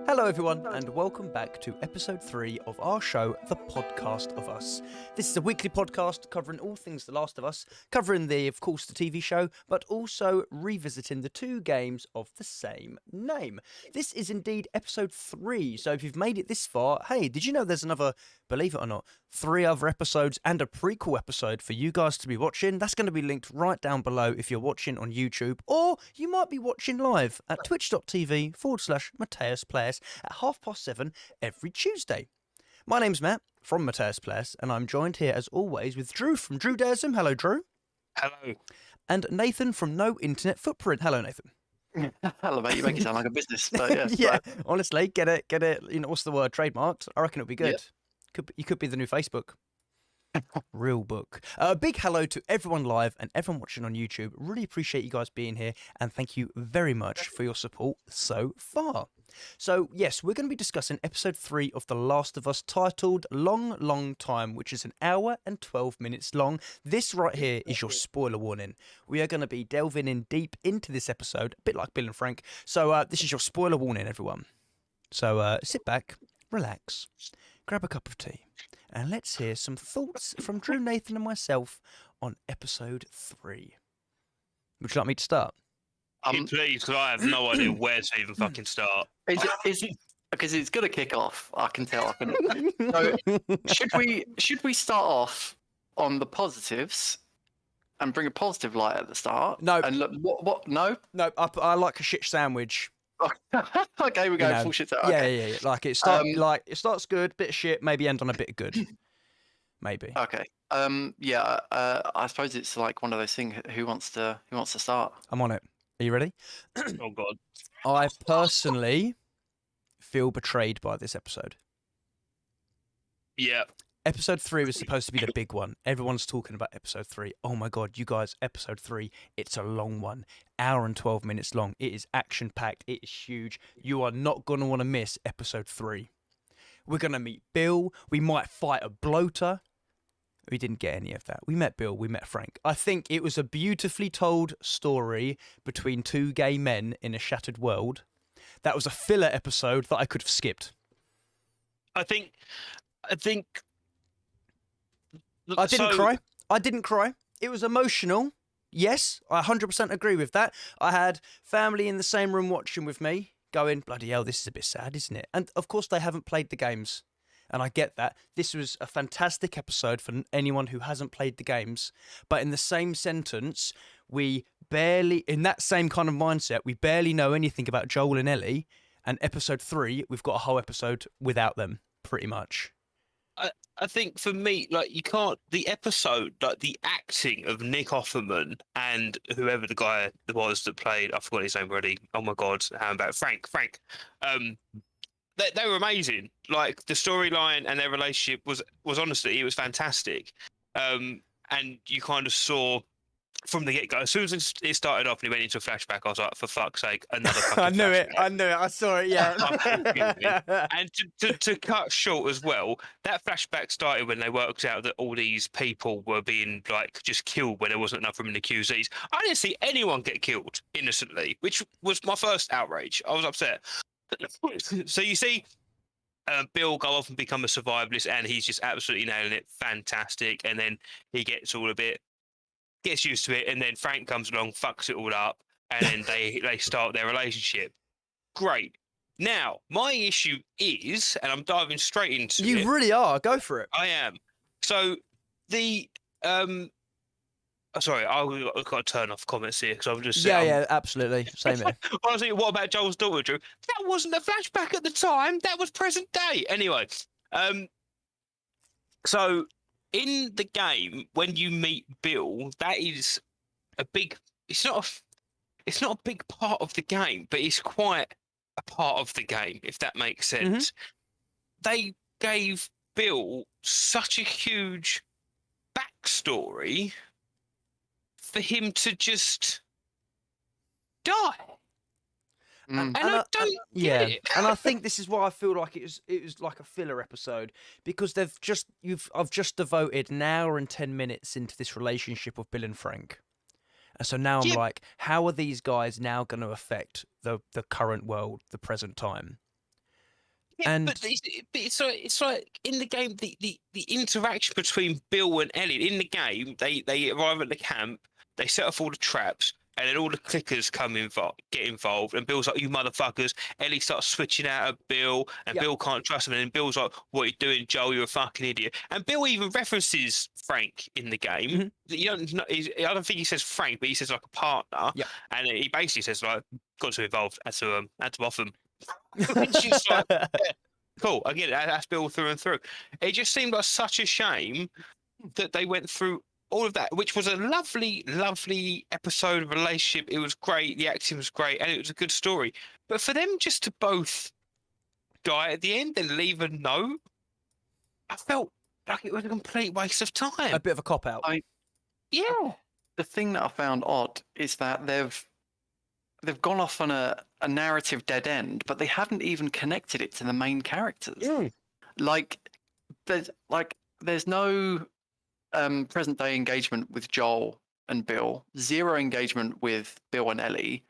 Hello everyone, and welcome back to episode 3 of our show, The Podcast of Us. This is a weekly podcast covering all things The Last of Us, covering of course, the TV show, but also revisiting the 2 games of the same name. This is indeed episode 3, so if you've made it this far, hey, did you know there's another, believe it or not, 3 other episodes and a prequel episode for you guys to be watching? That's going to be linked right down below if you're watching on YouTube, or you might be watching live at twitch.tv/MatthiasPlayers at 7:30 every Tuesday. My name's Matt from Mateus Players, and I'm joined here as always with Drew from Drew of Drewdaism. Hello, Drew. Hello. And Nathan from No Internet Footprint. Hello, Nathan. Hello, mate. You make it sound like a business, but yeah. Yeah, honestly, get it. You know, what's the word? Trademarked. I reckon it'll be good. Yeah. You could be the new Facebook. Real book. A big hello to everyone live and everyone watching on YouTube. Really appreciate you guys being here, and thank you very much for your support so far. So, yes, we're going to be discussing episode 3 of The Last of Us, titled Long Time, which is an hour and 12 minutes long. This right here is your spoiler warning. We are going to be delving in deep into this episode, a bit like Bill and Frank. So, this is your spoiler warning, everyone. So, sit back, relax, grab a cup of tea, and let's hear some thoughts from Drew, Nathan, and myself on episode 3. Would you like me to start? Please, because I have no idea where to even fucking start. Because it's going to kick off. I can tell. So, should we start off on the positives and bring a positive light at the start? No. And look, what? No. No, I like a shit sandwich. Okay, we go full shit. Okay. Yeah. Like it starts good, bit of shit, maybe end on a bit of good. Maybe. Okay. I suppose it's like one of those things. Who wants to start? I'm on it. Are you ready? Oh, God. I personally feel betrayed by this episode. Yeah. Episode 3 was supposed to be the big one. Everyone's talking about episode 3. Oh my God, you guys, episode 3, it's a long one. Hour and 12 minutes long. It is action-packed. It is huge. You are not going to want to miss episode 3. We're going to meet Bill. We might fight a bloater. We didn't get any of that. We met Bill. We met Frank. I think it was a beautifully told story between 2 gay men in a shattered world. That was a filler episode that I could have skipped. I think. I didn't cry. I didn't cry. It was emotional. Yes, I 100% agree with that. I had family in the same room watching with me going, bloody hell, this is a bit sad, isn't it? And of course, they haven't played the games. And I get that. This was a fantastic episode for anyone who hasn't played the games. But in the same sentence, in that same kind of mindset, we barely know anything about Joel and Ellie. And episode 3, we've got a whole episode without them, pretty much. I think for me, like, you can't. The episode, like the acting of Nick Offerman and whoever the guy was that played, I forgot his name already. Oh my God, how about Frank? They were amazing. Like the storyline and their relationship was honestly, it was fantastic. And you kind of saw from the get-go, as soon as it started off and he went into a flashback, I was like, for fuck's sake, another fucking I knew flashback. it. I saw it, yeah. And to cut short as well, that flashback started when they worked out that all these people were being like just killed when there wasn't enough room in the QZs. I didn't see anyone get killed innocently, which was my first outrage. I was upset. So you see Bill go off and become a survivalist, and he's just absolutely nailing it. Fantastic. And then he gets used to it, and then Frank comes along, fucks it all up, and then they start their relationship. Great. Now, my issue is, and I'm diving straight into it. You really are. Go for it. I am. So the sorry, I've got to turn off comments here because I'm just Yeah, absolutely. Same here. Honestly, what about Joel's daughter, Drew? That wasn't a flashback at the time. That was present day. Anyway, so in the game, when you meet Bill, that is a big. It's not a big part of the game, but it's quite a part of the game, if that makes sense. They gave Bill such a huge backstory for him to just die. And I don't get it. And I think this is why I feel like it was like a filler episode, because I've just devoted an hour and 10 minutes into this relationship with Bill and Frank. And so now I'm like, how are these guys now going to affect the current world, the present time? Yeah, And but it's like in the game, the interaction between Bill and Ellie in the game, they arrive at the camp, they set off all the traps, and then all the clickers get involved, and Bill's like, "You motherfuckers!" Ellie starts switching out at Bill, and Yep. Bill can't trust him, and then Bill's like, "What are you doing, Joel? You're a fucking idiot." And Bill even references Frank in the game. Mhm. You don't know, I don't think he says Frank, but he says like a partner, Yep. and he basically says like, "Got to involved, had to off him." Which is like, yeah, cool. I get it. That's Bill through and through. It just seemed like such a shame that they went through all of that, which was a lovely, lovely episode of relationship. It was great. The acting was great, and it was a good story. But for them just to both die at the end and leave a note, I felt like it was a complete waste of time. a bit of a cop out. Yeah. The thing that I found odd is that they've gone off on a narrative dead end, but they haven't even connected it to the main characters. Like there's no present day engagement with Joel and Bill, zero engagement with Bill and Ellie,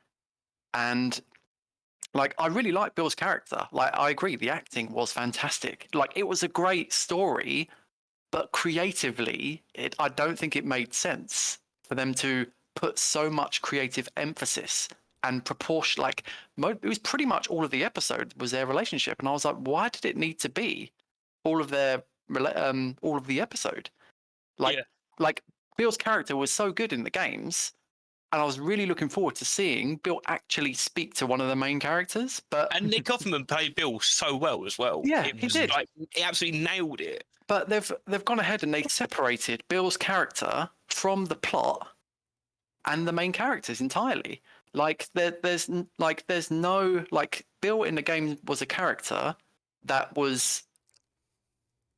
and like I really like Bill's character. Like I agree, the acting was fantastic. Like it was a great story, but creatively, I don't think it made sense for them to put so much creative emphasis and proportion. Like it was pretty much all of the episode was their relationship, and I was like, why did it need to be all of the episode? Like, Yeah. like Bill's character was so good in the games, and I was really looking forward to seeing Bill actually speak to one of the main characters. But And Nick Offerman played Bill so well as well. Yeah, It he was did. Like, he absolutely nailed it. But they've gone ahead and they separated Bill's character from the plot and the main characters entirely. Like there's no like Bill in the game was a character that was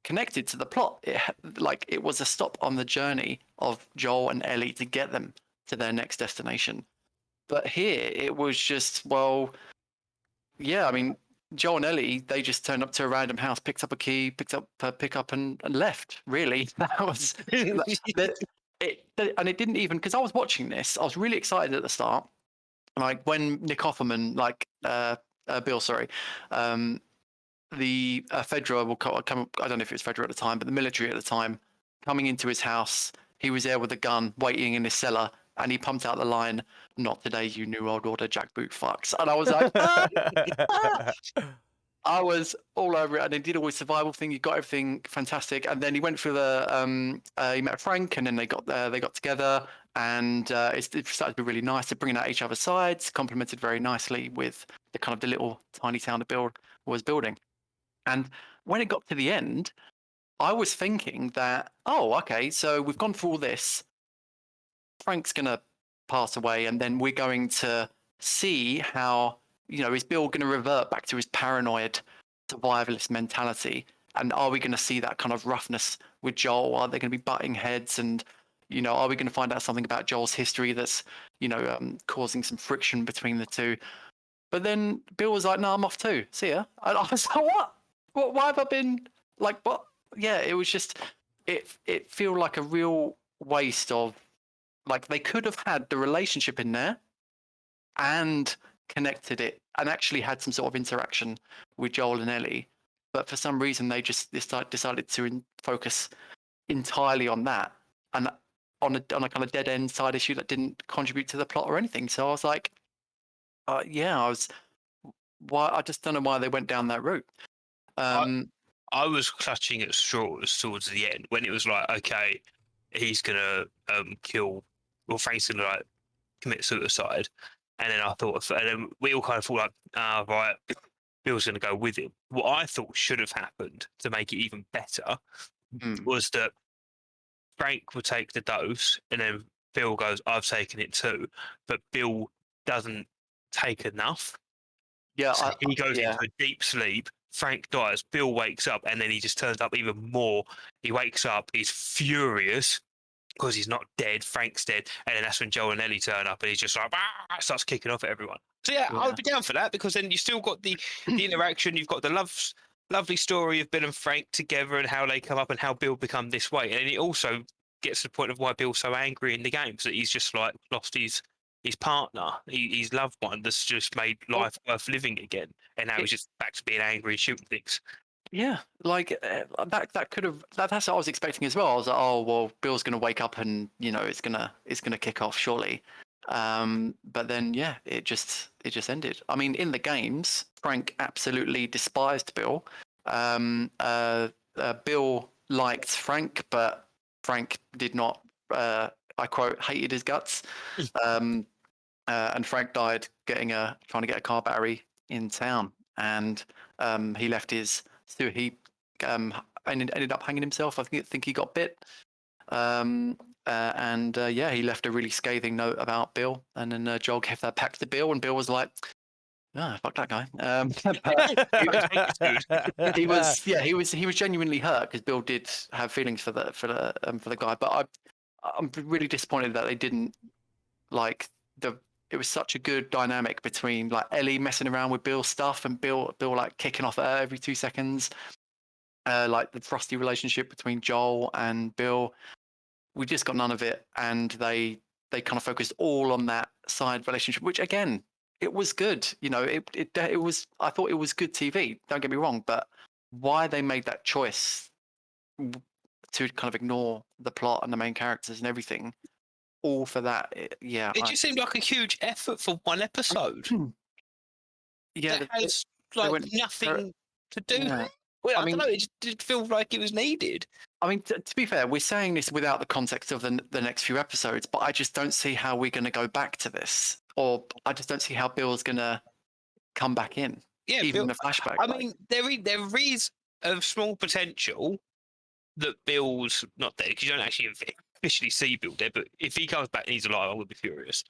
connected to the plot. It was a stop on the journey of Joel and Ellie to get them to their next destination. But here it was just, well, yeah, I mean, Joel and Ellie, they just turned up to a random house, picked up a key, picked up a pickup, and left. Really, that was and it didn't even, because I was watching this, I was really excited at the start, like when Nick Offerman, like Bill, sorry, the Fedra will come. I don't know if it was Fedra at the time, but the military at the time coming into his house. He was there with a gun, waiting in his cellar, and he pumped out the line, "Not today, you new world order jackboot fucks." And I was like, I was all over it. And he did all his survival thing. He got everything fantastic. And then he went through the. He met Frank, and then they got together, and it started to be really nice. They're bringing out each other's sides, complemented very nicely with the kind of the little tiny town that Bill was building. And when it got to the end, I was thinking that, oh, okay, so we've gone through all this. Frank's going to pass away, and then we're going to see how, is Bill going to revert back to his paranoid survivalist mentality? And are we going to see that kind of roughness with Joel? Are they going to be butting heads? And, are we going to find out something about Joel's history that's, causing some friction between the two? But then Bill was like, no, I'm off too. See ya. And I was like, what? Why have I been like, what? Yeah, it was just, it felt like a real waste of, like, they could have had the relationship in there and connected it and actually had some sort of interaction with Joel and Ellie. But for some reason, they just decided to focus entirely on that and on a kind of dead end side issue that didn't contribute to the plot or anything. So I was like, I just don't know why they went down that route. I was clutching at straws towards the end when it was like, okay, he's gonna kill, or Frank's gonna like commit suicide, and then I thought, and then we all kind of thought like, right, Bill's gonna go with him. What I thought should have happened to make it even better was that Frank would take the dose, and then Bill goes, "I've taken it too," but Bill doesn't take enough. Yeah, So he goes into a deep sleep. Frank dies. Bill wakes up, and then he just turns up even more. He wakes up. He's furious because he's not dead. Frank's dead, and then that's when Joel and Ellie turn up, and he's just like starts kicking off at everyone. So yeah, I would be down for that because then you still got the interaction. You've got the lovely story of Bill and Frank together and how they come up and how Bill become this way, and it also gets to the point of why Bill's so angry in the games that he's just like lost his his partner, his loved one, that's just made Well, life worth living again, and now it, he's just back to being angry and shooting things. yeah, like that could have that's what I was expecting as well. I was like, oh well, Bill's gonna wake up and it's gonna kick off surely. But then yeah, it just ended. I mean, in the games, Frank absolutely despised Bill. Bill liked Frank, but Frank did not. I quote, hated his guts. And Frank died trying to get a car battery in town, and he left his. So he ended up hanging himself. I think he got bit. And yeah, he left a really scathing note about Bill, and then Joel gave that back to Bill, and Bill was like, "Ah, fuck that guy." He was genuinely hurt because Bill did have feelings for the guy, but I'm really disappointed that they didn't like the. It was such a good dynamic between like Ellie messing around with Bill's stuff and Bill like kicking off at her every 2 seconds. Like the frosty relationship between Joel and Bill, we just got none of it, and they kind of focused all on that side relationship, which again, it was good. It was. I thought it was good TV. Don't get me wrong, but why they made that choice to kind of ignore the plot and the main characters and everything, all for that, it just seemed like a huge effort for one episode. Yeah, that has like nothing to do. Yeah. Well, I don't know. It just did feel like it was needed. I mean, to be fair, we're saying this without the context of the next few episodes, but I just don't see how we're going to go back to this, or I just don't see how Bill's going to come back in. Yeah, even in a flashback. I mean, there is a small potential that Bill's not dead, because you don't actually officially see Bill dead. But if he comes back and he's alive, I would be furious.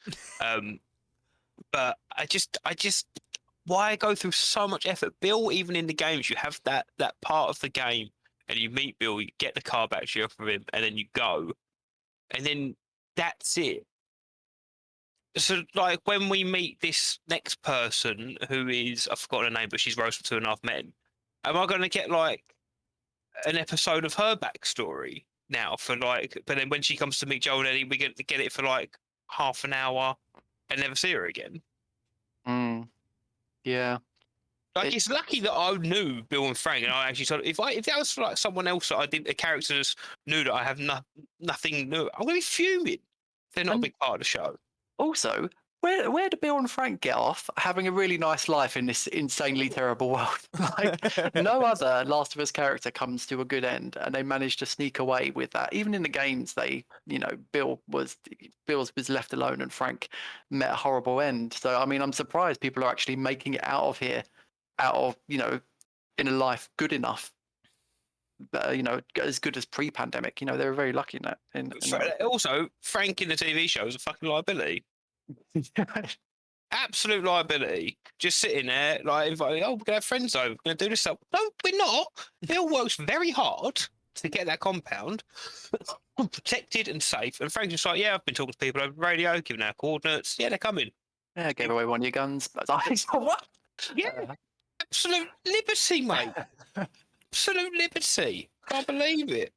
But I just, why go through so much effort? Bill, even in the games, you have that part of the game, and you meet Bill, you get the car battery off of him, and then you go, and then that's it. So, like, when we meet this next person who is, I've forgotten her name, but she's Rose from 2.5 Men, am I going to get, like, an episode of her backstory now for, like, but then when she comes to meet Joel and Eddie, we get it for, like, half an hour and never see her again? Yeah. Like, it's lucky that I knew Bill and Frank, and I actually sort of, if that was for, like, someone else that I didn't, a character just knew that I have nothing new, I'm going to be fuming. They're not a big part of the show. Also, where do Bill and Frank get off having a really nice life in this insanely terrible world? Like, no other Last of Us character comes to a good end, and they manage to sneak away with that. Even in the games, Bill was left alone, and Frank met a horrible end. So, I mean, I'm surprised people are actually making it out of here, in a life good enough. As good as pre-pandemic. They were very lucky in that. Also, Frank in the TV show is a fucking liability. Absolute liability. Just sitting there, like, we're going to have friends over, we're going to do this stuff. No, we're not. Bill works very hard to get that compound protected and safe. And Frank's just like, yeah, I've been talking to people over the radio, giving out coordinates. Yeah, they're coming. Yeah, gave away one of your guns. What? Yeah, absolute liberty, mate. Absolute liberty. Can't believe it.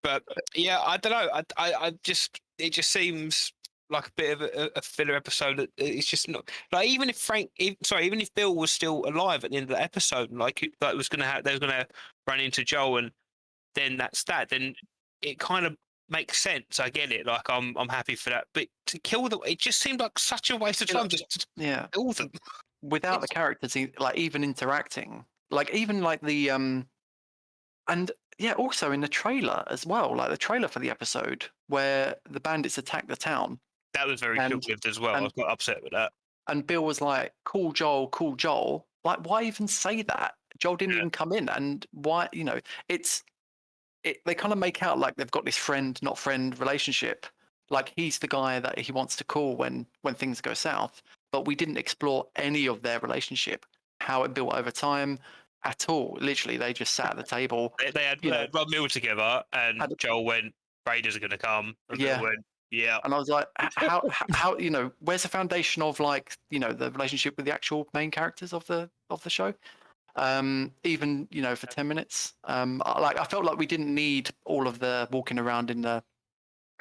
But yeah, I don't know. I just, it just seems like a bit of a filler episode. That it's just not like, even if Bill was still alive at the end of the episode, like they was gonna run into Joel, and then that's that. Then it kind of makes sense. I get it. Like, I'm happy for that. But to kill them, it just seemed like such a waste of time. Just to kill them without the characters, like, even interacting. Like, even like the and yeah, also in the trailer as well, like the trailer for the episode where the bandits attack the town. That was very short-lived as well. I was quite upset with that. And Bill was like, "Call Joel, call Joel." Like, why even say that? Joel didn't even come in, and why? They kind of make out like they've got this friend, not friend relationship. Like, he's the guy that he wants to call when things go south. But we didn't explore any of their relationship, how it built over time. At all. Literally, they just sat at the table. They had one meal together, and Joel went, "Raiders are going to come." And Bill went, "Yeah." And I was like, how where's the foundation of, like, the relationship with the actual main characters of the show? Even for 10 minutes. I felt like we didn't need all of the walking around in the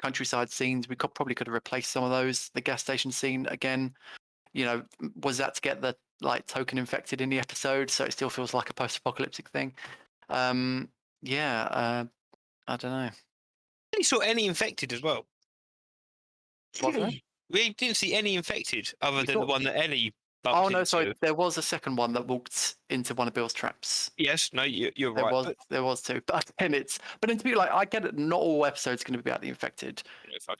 countryside scenes. We probably could have replaced some of those. The gas station scene again. Was that to get the like token infected in the episode, so it still feels like a post-apocalyptic thing? Yeah, I don't know. We saw any infected as well. What's that? We didn't see any infected other We than the thought- one that Ellie Oh bumped no, into. sorry. There was a second one that walked into one of Bill's traps. Yes, no, you're There right. was But, there was two, but again, but then to be like, I get it. Not all episodes going to be about the infected. you know, fuck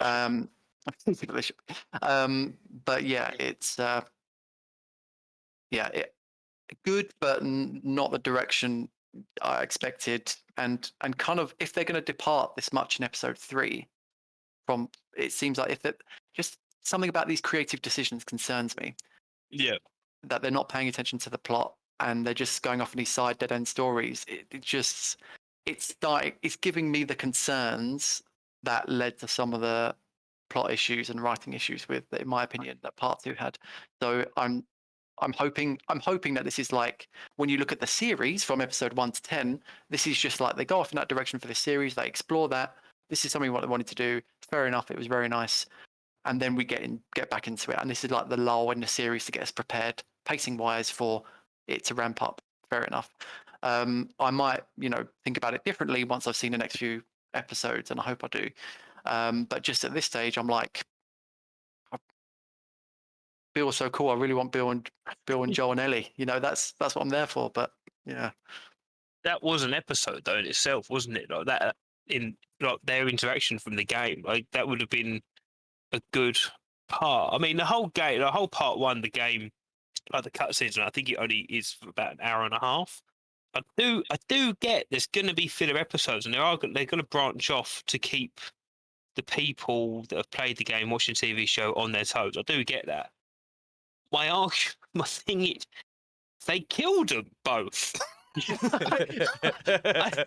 shit. They should. But yeah, it's good, but not the direction I expected. And kind of if they're going to depart this much in episode 3 from, it seems like if it just something about these creative decisions concerns me. Yeah. That they're not paying attention to the plot and they're just going off on these side dead end stories. It's giving me the concerns that led to some of the plot issues and writing issues in my opinion, that part 2 had. So I'm hoping that this is like, when you look at the series from episode 1 to 10, this is just like they go off in that direction for the series, they explore that. This is something what they wanted to do. Fair enough, it was very nice. And then we get back into it. And this is like the lull in the series to get us prepared, pacing wise, for it to ramp up. Fair enough. I might, think about it differently once I've seen the next few episodes, and I hope I do. But just at this stage, I'm like, Bill's so cool. I really want Bill and Joel and Ellie. That's what I'm there for. But yeah, That was an episode though in itself, wasn't it? Like that in like their interaction from the game. Like that would have been a good part. I mean, the whole part 1, the game, like the cutscenes, and I think it only is for about an hour and a half. I do get there's going to be filler episodes, and they're going to branch off to keep the people that have played the game, watching the TV show, on their toes. I do get that. My thing is, they killed them both. I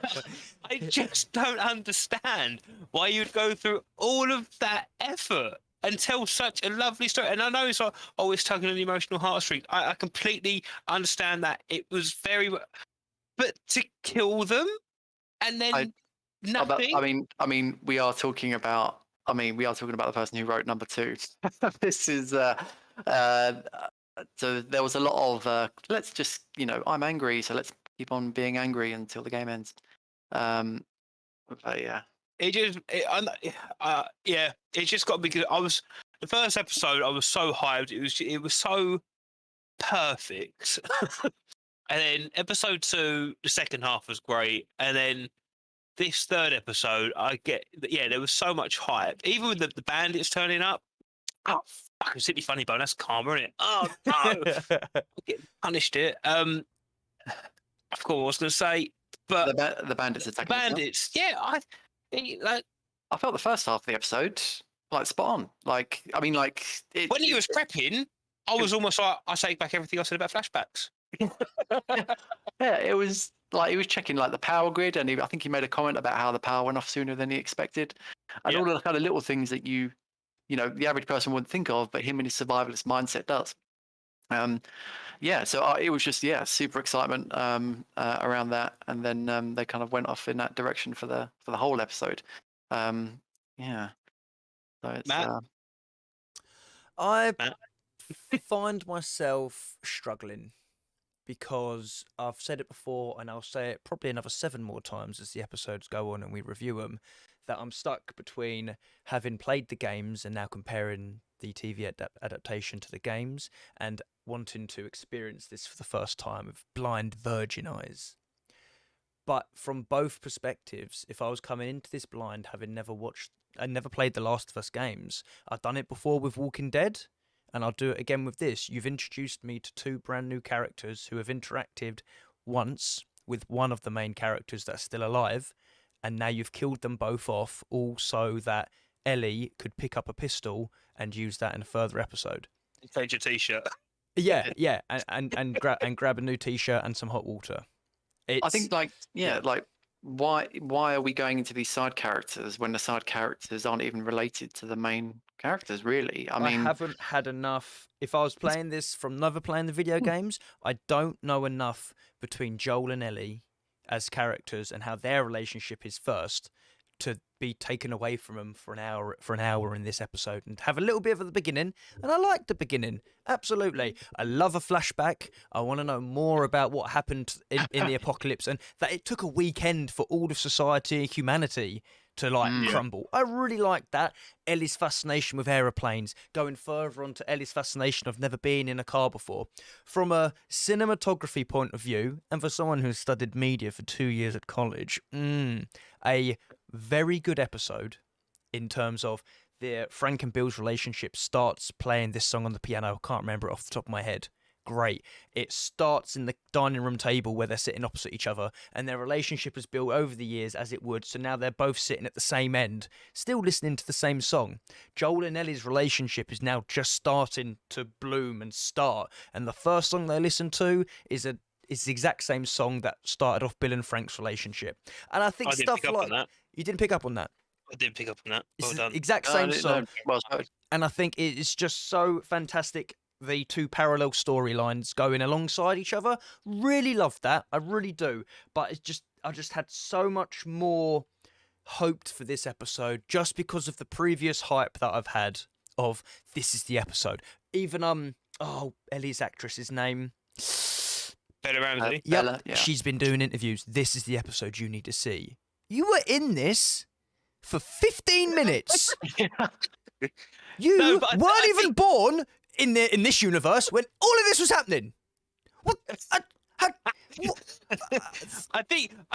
just don't understand why you'd go through all of that effort and tell such a lovely story. And I know it's like, it's tugging on the emotional heartstrings. I completely understand that. It was very, but to kill them and then nothing. I mean, we are talking about the person who wrote number 2. This is so there was a lot of let's just I'm angry, so let's keep on being angry until the game ends. But yeah, It just got because the first episode. I was so hyped. It was so perfect. And then episode 2, the second half was great. And then this third episode, there was so much hype. Even with the bandits turning up. Oh, fucking City Funny Bone. That's karma, isn't it? Oh no, getting punished it. Of course, I was going to say, but the bandits attacking. Bandits, yeah. I felt the first half of the episode like spot on. Like, I mean, like when he was prepping, I was almost like, I take back everything I said about flashbacks. Yeah, it was like he was checking like the power grid, and I think he made a comment about how the power went off sooner than he expected, and all of the kind of little things that the average person wouldn't think of, but him in his survivalist mindset does. So it was just super excitement around that, and then they kind of went off in that direction for the whole episode. So it's Matt? I find myself struggling because I've said it before, and I'll say it probably another 7 more times as the episodes go on and we review them, that I'm stuck between having played the games and now comparing the TV adaptation to the games and wanting to experience this for the first time with blind virgin eyes. But from both perspectives, if I was coming into this blind, having never played the Last of Us games, I've done it before with Walking Dead, and I'll do it again with this. You've introduced me to 2 brand new characters who have interacted once with one of the main characters that's still alive, and now you've killed them both off, all so that Ellie could pick up a pistol and use that in a further episode. Change your t-shirt. Yeah, and grab a new t-shirt and some hot water. I think like why are we going into these side characters when the side characters aren't even related to the main characters, really? I mean, I haven't had enough. If I was playing this from never playing the video games, I don't know enough between Joel and Ellie as characters and how their relationship is first to be taken away from them for an hour in this episode and have a little bit of the beginning. And I like the beginning, absolutely. I love a flashback. I want to know more about what happened in the apocalypse, and that it took a weekend for all of society, humanity, to crumble. I really like that. Ellie's fascination with aeroplanes, going further on to Ellie's fascination of never being in a car before. From a cinematography point of view, and for someone who's studied media for 2 years at college, a very good episode in terms of Frank and Bill's relationship starts playing this song on the piano. I can't remember it off the top of my head. Great. It starts in the dining room table where they're sitting opposite each other, and their relationship has built over the years as it would. So now they're both sitting at the same end, still listening to the same song. Joel and Ellie's relationship is now just starting to bloom and start, and the first song they listen to is the exact same song that started off Bill and Frank's relationship. And I think I didn't pick up on that. You didn't pick up on that. I didn't pick up on that. Well It's done. the exact same song. Well spotted. And I think it's just so fantastic. The two parallel storylines going alongside each other. Really love that. I really do. But I just had so much more hoped for this episode just because of the previous hype that I've had of this is the episode. Even Ellie's actress's name. Bella Ramsey. Yep, Bella, yeah. She's been doing interviews. This is the episode you need to see. You were in this for 15 minutes. You weren't even born in this universe when all of this was happening. What? I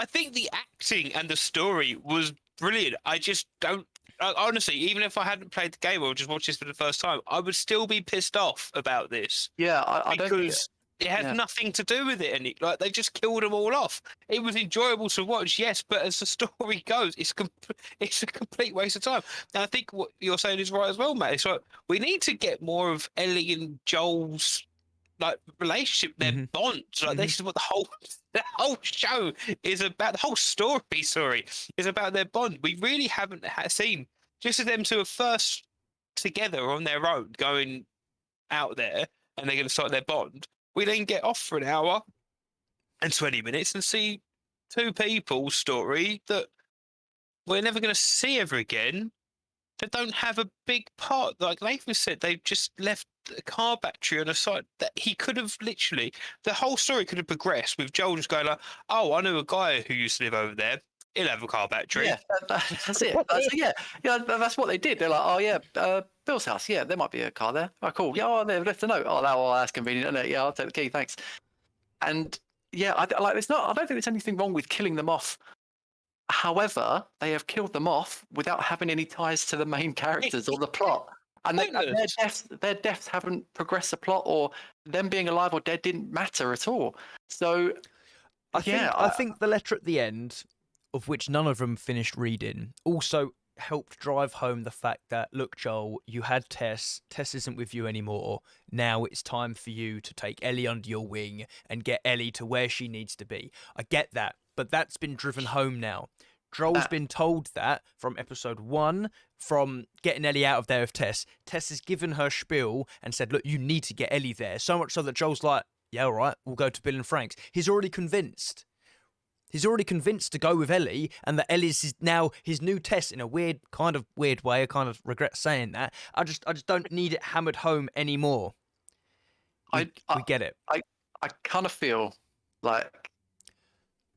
think the acting and the story was brilliant. I just don't. Honestly, even if I hadn't played the game or just watched this for the first time, I would still be pissed off about this. Yeah, I don't. Because it had nothing to do with it, and they just killed them all off. It was enjoyable to watch, yes, but as the story goes, it's a complete waste of time. And I think what you're saying is right as well, Matt. It's like we need to get more of Ellie and Joel's relationship, their bonds. This is what the whole show is about. The whole story is about their bond. We really haven't seen just as them two are first together on their own, going out there, and they're going to start their bond. We then get off for an hour and 20 minutes and see two people's story that we're never going to see ever again. That don't have a big part. Like Nathan said, they've just left a car battery on a site that he could have literally, the whole story could have progressed with Joel just going like, oh, I know a guy who used to live over there. He'll have a car battery. Yeah, that's it. That's what they did. They're like, oh yeah, Bill's house. Yeah, there might be a car there. Oh, cool. Yeah, they've left a note. Oh, that's convenient, isn't it? Yeah, I'll take the key. Thanks. And yeah, I don't think there's anything wrong with killing them off. However, they have killed them off without having any ties to the main characters or the plot. And their deaths haven't progressed the plot, or them being alive or dead didn't matter at all. So, I think the letter at the end, of which none of them finished reading, also helped drive home the fact that, look, Joel, you had Tess. Tess isn't with you anymore. Now it's time for you to take Ellie under your wing and get Ellie to where she needs to be. I get that, but that's been driven home now. Joel's been told that from episode 1, from getting Ellie out of there with Tess. Tess has given her spiel and said, look, you need to get Ellie there. So much so that Joel's like, yeah, all right, we'll go to Bill and Frank's. He's already convinced. He's already convinced to go with Ellie, and that Ellie's now his new Tess in a weird way. I kind of regret saying that. I just don't need it hammered home anymore. We get it. I kind of feel like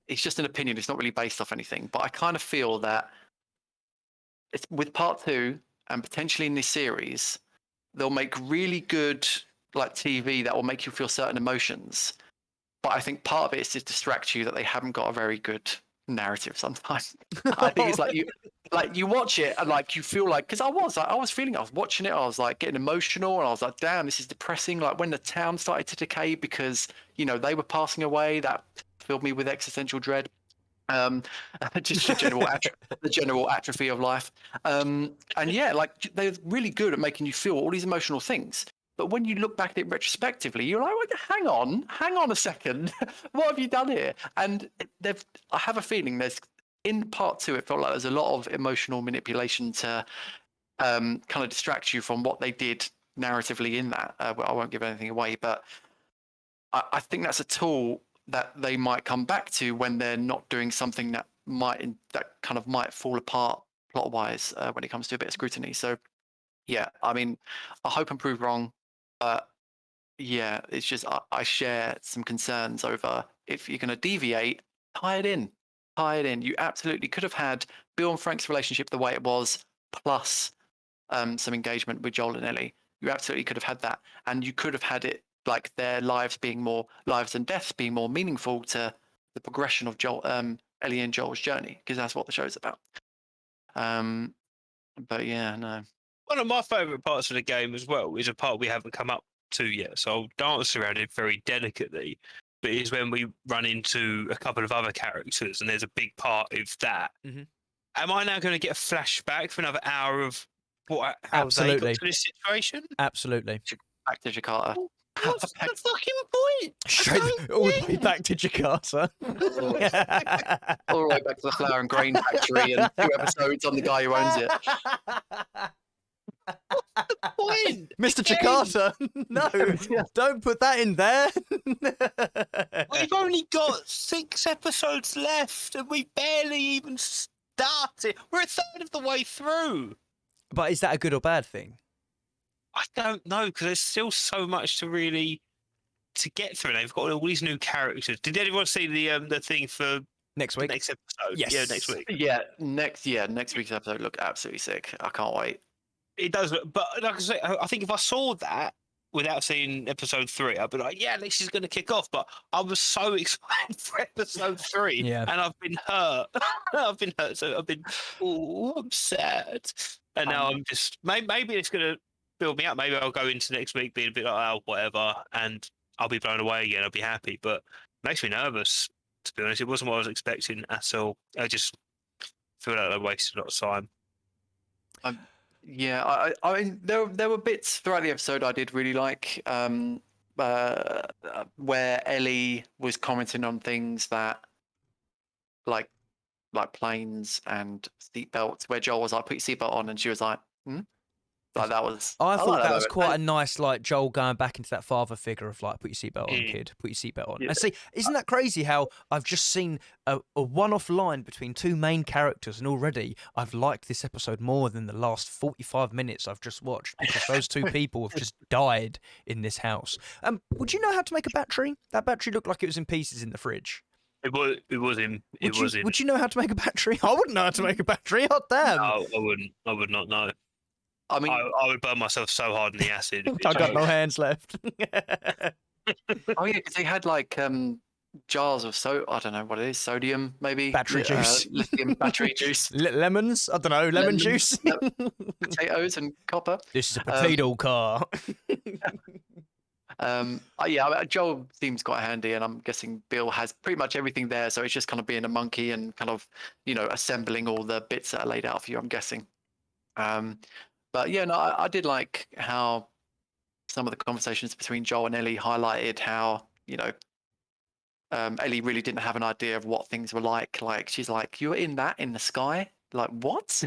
it's just an opinion. It's not really based off anything, but I kind of feel that it's with part 2 and potentially in this series, they'll make really good TV that will make you feel certain emotions. But I think part of it is to distract you that they haven't got a very good narrative sometimes. I think it's you watch it and you feel because I was watching it, I was getting emotional, and I was like, damn, this is depressing. When the town started to decay because they were passing away, that filled me with existential dread. Just the general atrophy of life. And yeah, they're really good at making you feel all these emotional things. But when you look back at it retrospectively, you're like, hang on a second. What have you done here? And I have a feeling in part 2, it felt like there's a lot of emotional manipulation to kind of distract you from what they did narratively in that. I won't give anything away, but I think that's a tool that they might come back to when they're not doing something that might fall apart plot-wise when it comes to a bit of scrutiny. So yeah, I mean, I hope I'm proved wrong, but yeah, it's just I share some concerns over if you're going to deviate, tie it in, tie it in. You absolutely could have had Bill and Frank's relationship the way it was, plus some engagement with Joel and Ellie. You absolutely could have had that, and you could have had it like their lives and deaths being more meaningful to the progression of Ellie and Joel's journey, because that's what the show's about. But yeah, no. One of my favourite parts of the game as well is a part we haven't come up to yet, so I'll dance around it very delicately. But is when we run into a couple of other characters, and there's a big part of that. Mhm. Am I now going to get a flashback for another hour of how they got Absolutely. to this situation? Absolutely. Back to Jakarta. What's the fucking point? Straight all the way back to Jakarta. All the way back to the flour and grain factory and 2 episodes on the guy who owns it. Point? Mr. Jakarta, no, don't put that in there. We've only got 6 episodes left, and we barely even started. We're a third of the way through. But is that a good or bad thing? I don't know, because there's still so much to get through. They've got all these new characters. Did anyone see the thing for Next the week? next episode? Yes. Yeah, next week. Next week's episode looked absolutely sick. I can't wait. It does look, but like I say, I think if I saw that without seeing episode 3, I'd be like, yeah, this is going to kick off. But I was so excited for episode 3, Yeah. and I've been hurt. I've been hurt, so I'm sad. And now I'm just, maybe it's going to build me up. Maybe I'll go into next week being a bit like, oh, whatever, and I'll be blown away again. I'll be happy, but it makes me nervous, to be honest. It wasn't what I was expecting at all. I just feel like I wasted a lot of time. Yeah, I mean, there were bits throughout the episode I did really like, where Ellie was commenting on things that, like planes and seatbelts, where Joel was like, "Put your seatbelt on," and she was like, "Hmm." Like that was. I thought that was moment. quite a nice, like, Joel going back into that father figure of, like, put your seatbelt on, kid, put your seatbelt on. Yeah. And see, isn't that crazy how I've just seen a one-off line between 2 main characters, and already I've liked this episode more than the last 45 minutes I've just watched, because those 2 people have just died in this house. Would you know how to make a battery? That battery looked like it was in pieces in the fridge. It was him. Would you know how to make a battery? I wouldn't know how to make a battery. Hot damn. No, I wouldn't. I would not know. I mean, I would burn myself so hard in the acid. I got no hands left. oh yeah, because they had like jars of I don't know what it is, sodium maybe, Battery juice. lithium battery juice, Lemons? I don't know, lemon juice? potatoes and copper. This is a potato car. Yeah, Joel seems quite handy, and I'm guessing Bill has pretty much everything there, so it's just kind of being a monkey and kind of, assembling all the bits that are laid out for you, I'm guessing. But yeah, no, I did like how some of the conversations between Joel and Ellie highlighted how, Ellie really didn't have an idea of what things were like. Like, she's like, "You're in the sky?" Like, what?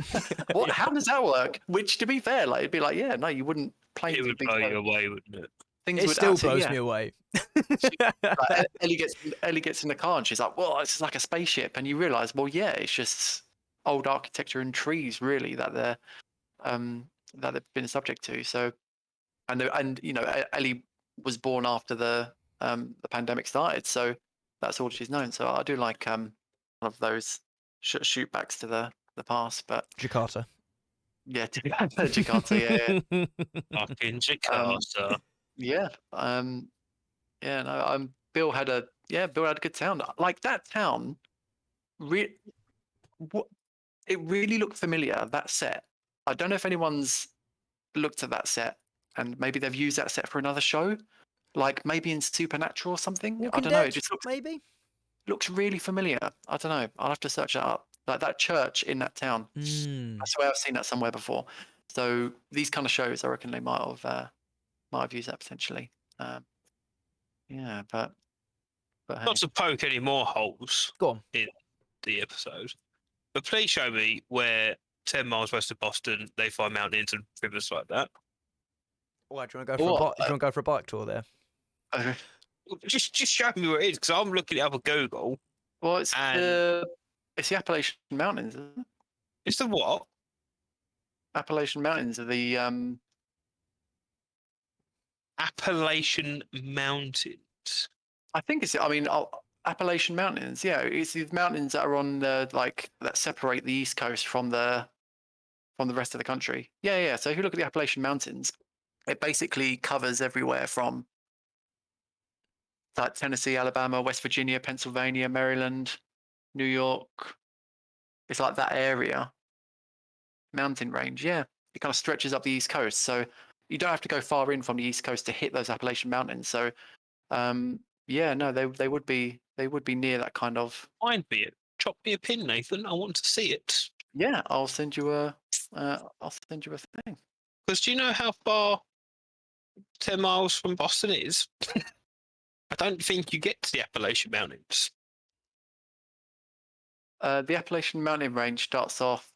What? How does that work? Which, to be fair, like, it'd be like, yeah, no, you wouldn't play. It would blow you away, wouldn't it? It still blows me away. Like, Ellie gets in the car and she's like, "Well, it's like a spaceship," and you realise, well, yeah, it's just old architecture and trees, really, that they've been subject to. So, and Ellie was born after the pandemic started, so that's all she's known. So I do like one of those shoot backs to the past. But Jakarta. Yeah, Jakarta. Yeah. Fucking Jakarta. Yeah. Yeah. No. Bill had a good town. Like that town. It really looked familiar. That set. I don't know if anyone's looked at that set, and maybe they've used that set for another show, like maybe in Supernatural or something. Walking I don't know. Dead, It just maybe. looks really familiar. I don't know. I'll have to search that up. Like that church in that town. I swear I've seen that somewhere before. So these kind of shows, I reckon they might have used that potentially. Yeah, but hey. Not to poke any more holes Go on. in the episode, but please show me where 10 miles west of Boston they find mountains and rivers like that. Why, do you want to go for do you want to go for a bike tour there? Just show me where it is, because I'm looking it up on Google. Well, it's the Appalachian Mountains, isn't it? It's the what? Appalachian Mountains are the Appalachian Mountains. I think it's. I mean, Appalachian Mountains. Yeah, it's the mountains that are on the that separate the East Coast from the rest of the country. Yeah, yeah. So if you look at the Appalachian Mountains, it basically covers everywhere from like Tennessee, Alabama, West Virginia, Pennsylvania, Maryland, New York. It's like that area, mountain range. Yeah, it kind of stretches up the East Coast. So you don't have to go far in from the East Coast to hit those Appalachian Mountains. So, yeah, no, they would be near that kind of. Find me it. Chop me a pin, Nathan. I want to see it. Yeah, I'll send you a thing. Because do you know how far 10 miles from Boston is? I don't think you get to the Appalachian Mountains. The Appalachian Mountain Range starts off.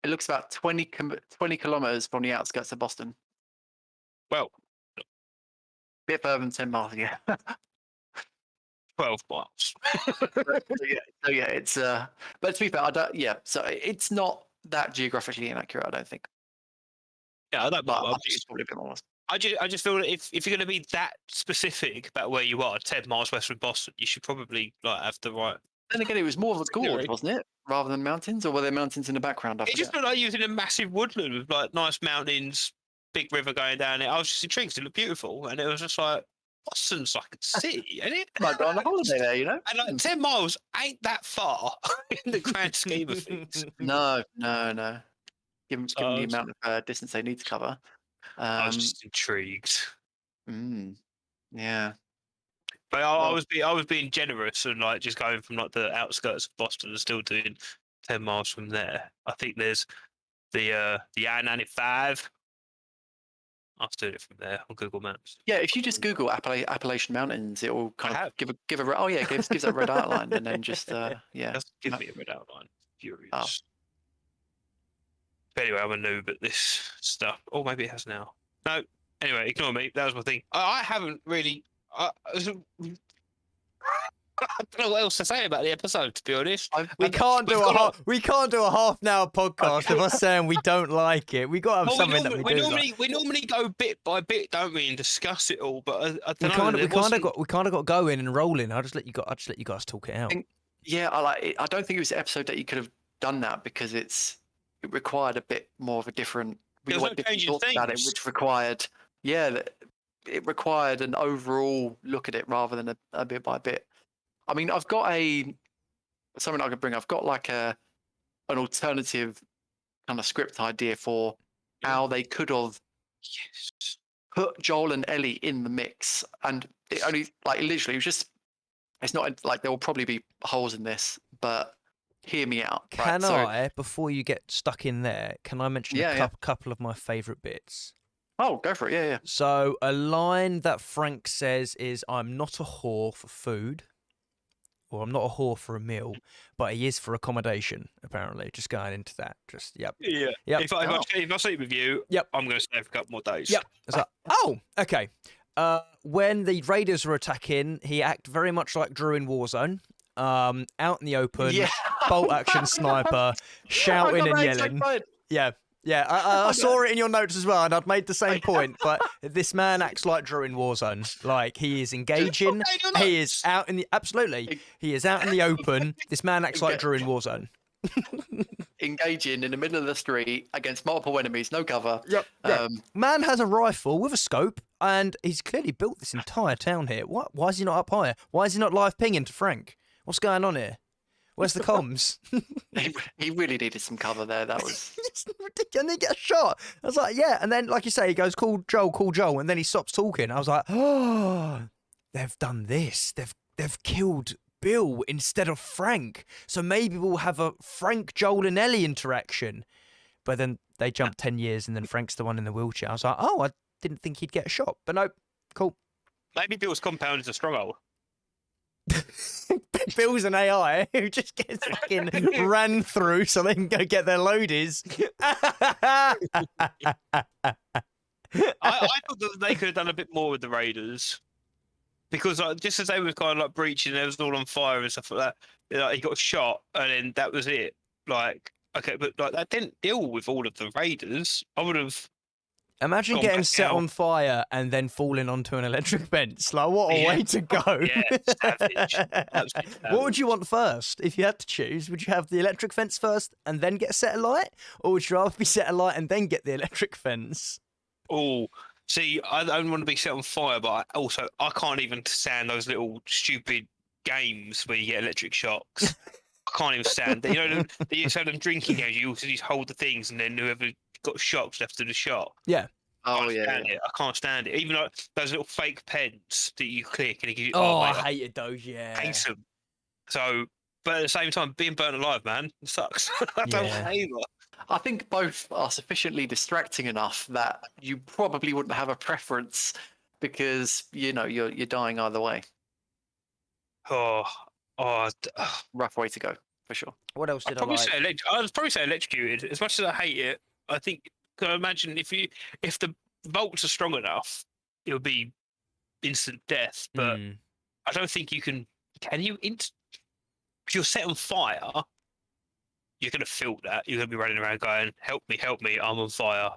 It looks about 20 kilometers from the outskirts of Boston. Well, Bit further than 10 miles, yeah. 12 miles. So yeah, it's but to be fair, I don't. Yeah, so it's not that geographically inaccurate. I don't think. Yeah, I don't But know. I think it's probably a bit more. I just feel that if you're going to be that specific about where you are, 10 miles west from Boston, you should probably like have the right. Then again, it was more of a gorge, Scenery. wasn't it, rather than mountains, or were there mountains in the background? I It just forget. looked like you was in a massive woodland with like nice mountains, big river going down it. I was just intrigued. It looked beautiful, and it was just like Boston's like a city, ain't it? Might go on a holiday there, you know. And like 10 miles ain't that far in the grand scheme of things. No. Given I the was- amount of distance they need to cover. I was just intrigued. Yeah. But I Well- was being generous and like just going from like the outskirts of Boston and still doing 10 miles from there. I think there's the I-95. I'll do it from there on Google Maps. Yeah, if you just Google Appalachian Mountains, it will kind I of give a. Oh yeah, gives that red outline, and then just yeah. Just give map- me a red outline. Furious. Oh. But anyway, I'm a noob at this stuff. Or maybe it has now. No. Anyway, ignore me. That was my thing. I haven't really. I don't know what else to say about the episode, to be honest. We can't do a half an hour podcast of us saying we don't like it. We got to have Well, something that we do. Like. we normally go bit by bit, don't we, and discuss it all. But I We don't kind know. of got going and rolling. I'll just let you guys talk it out. Yeah, I don't think it was an episode that you could have done that because it required a bit more of a different. We There's went no different changing thoughts about it, themes. which required it required an overall look at it rather than a bit by bit. I mean, I've got something I could bring. I've got like an alternative kind of script idea for how they could have Yes. put Joel and Ellie in the mix, and it only like literally it was just. It's not like there will probably be holes in this, but hear me out. Right? Can So, I, before you get stuck in there, can I mention Yeah, a couple of my favourite bits? Oh, go for it. Yeah, yeah. So a line that Frank says is, "I'm not a whore for food." Or I'm not a whore for a meal, but he is for accommodation, apparently. Just going into that. Just, yep. Yeah. Yep. If I sleep with you, Yep. I'm going to stay for a couple more days. Yep. It's like, oh, okay. When the Raiders were attacking, he acted very much like Drew in Warzone. Out in the open, Yeah. bolt action sniper, shouting and yelling. Yeah. Yeah, I saw it in your notes as well, and I'd made the same point. But this man acts like Drew in Warzone. Like, he is engaging. He is out in the He is out in the open. This man acts like Drew in Warzone. Engaging in the middle of the street against multiple enemies, no cover. Yep. Man has a rifle with a scope, and he's clearly built this entire town here. What? Why is he not up higher? Why is he not live pinging to Frank? What's going on here? Where's the comms? He really needed some cover there. That was It's ridiculous. And he gets shot. I was like, yeah. And then, like you say, he goes, call Joel. And then he stops talking. I was like, oh, they've done this. They've killed Bill instead of Frank. So maybe we'll have a Frank, Joel, and Ellie interaction. But then they jump 10 years, and then Frank's the one in the wheelchair. I was like, oh, I didn't think he'd get shot. But no, cool. Maybe Bill's compound is a stronghold. Bill's an AI who just gets fucking ran through so they can go get their loadies. I thought that they could have done a bit more with the Raiders. Because just as they were kind of like breaching, it was all on fire and stuff like that. Like, he got shot, and then that was it. Like, Okay, but like that didn't deal with all of the raiders. I would have Imagine gone getting back set out. on fire and then falling onto an electric fence. Like, what a Yeah. way to go. Yeah, savage. Absolutely What would you savage. want first if you had to choose? Would you have the electric fence first and then get set alight? Or would you rather be set alight and then get the electric fence? Oh, see, I don't want to be set on fire, but I can't even stand those little stupid games where you get electric shocks. I can't even stand that. You know, them drinking games. You also just hold the things, and then whoever got shocked left to the shot. Yeah. I Oh can't yeah. stand it. I can't stand it. Even like those little fake pens that you click and it gives you. Oh, Mate, I hated those, yeah. I hate them. So, but at the same time, being burnt alive, man, it sucks. I don't Yeah. want either. I think both are sufficiently distracting enough that you probably wouldn't have a preference because you're dying either way. Oh, Rough way to go for sure. What else I'd did I probably like? say I'd probably say electrocuted. As much as I hate it, I think. Can I imagine if the bolts are strong enough, it would be instant death. But Mm. I don't think you can. Can you? If you're set on fire, you're gonna feel that. You're gonna be running around going, "Help me! Help me! I'm on fire."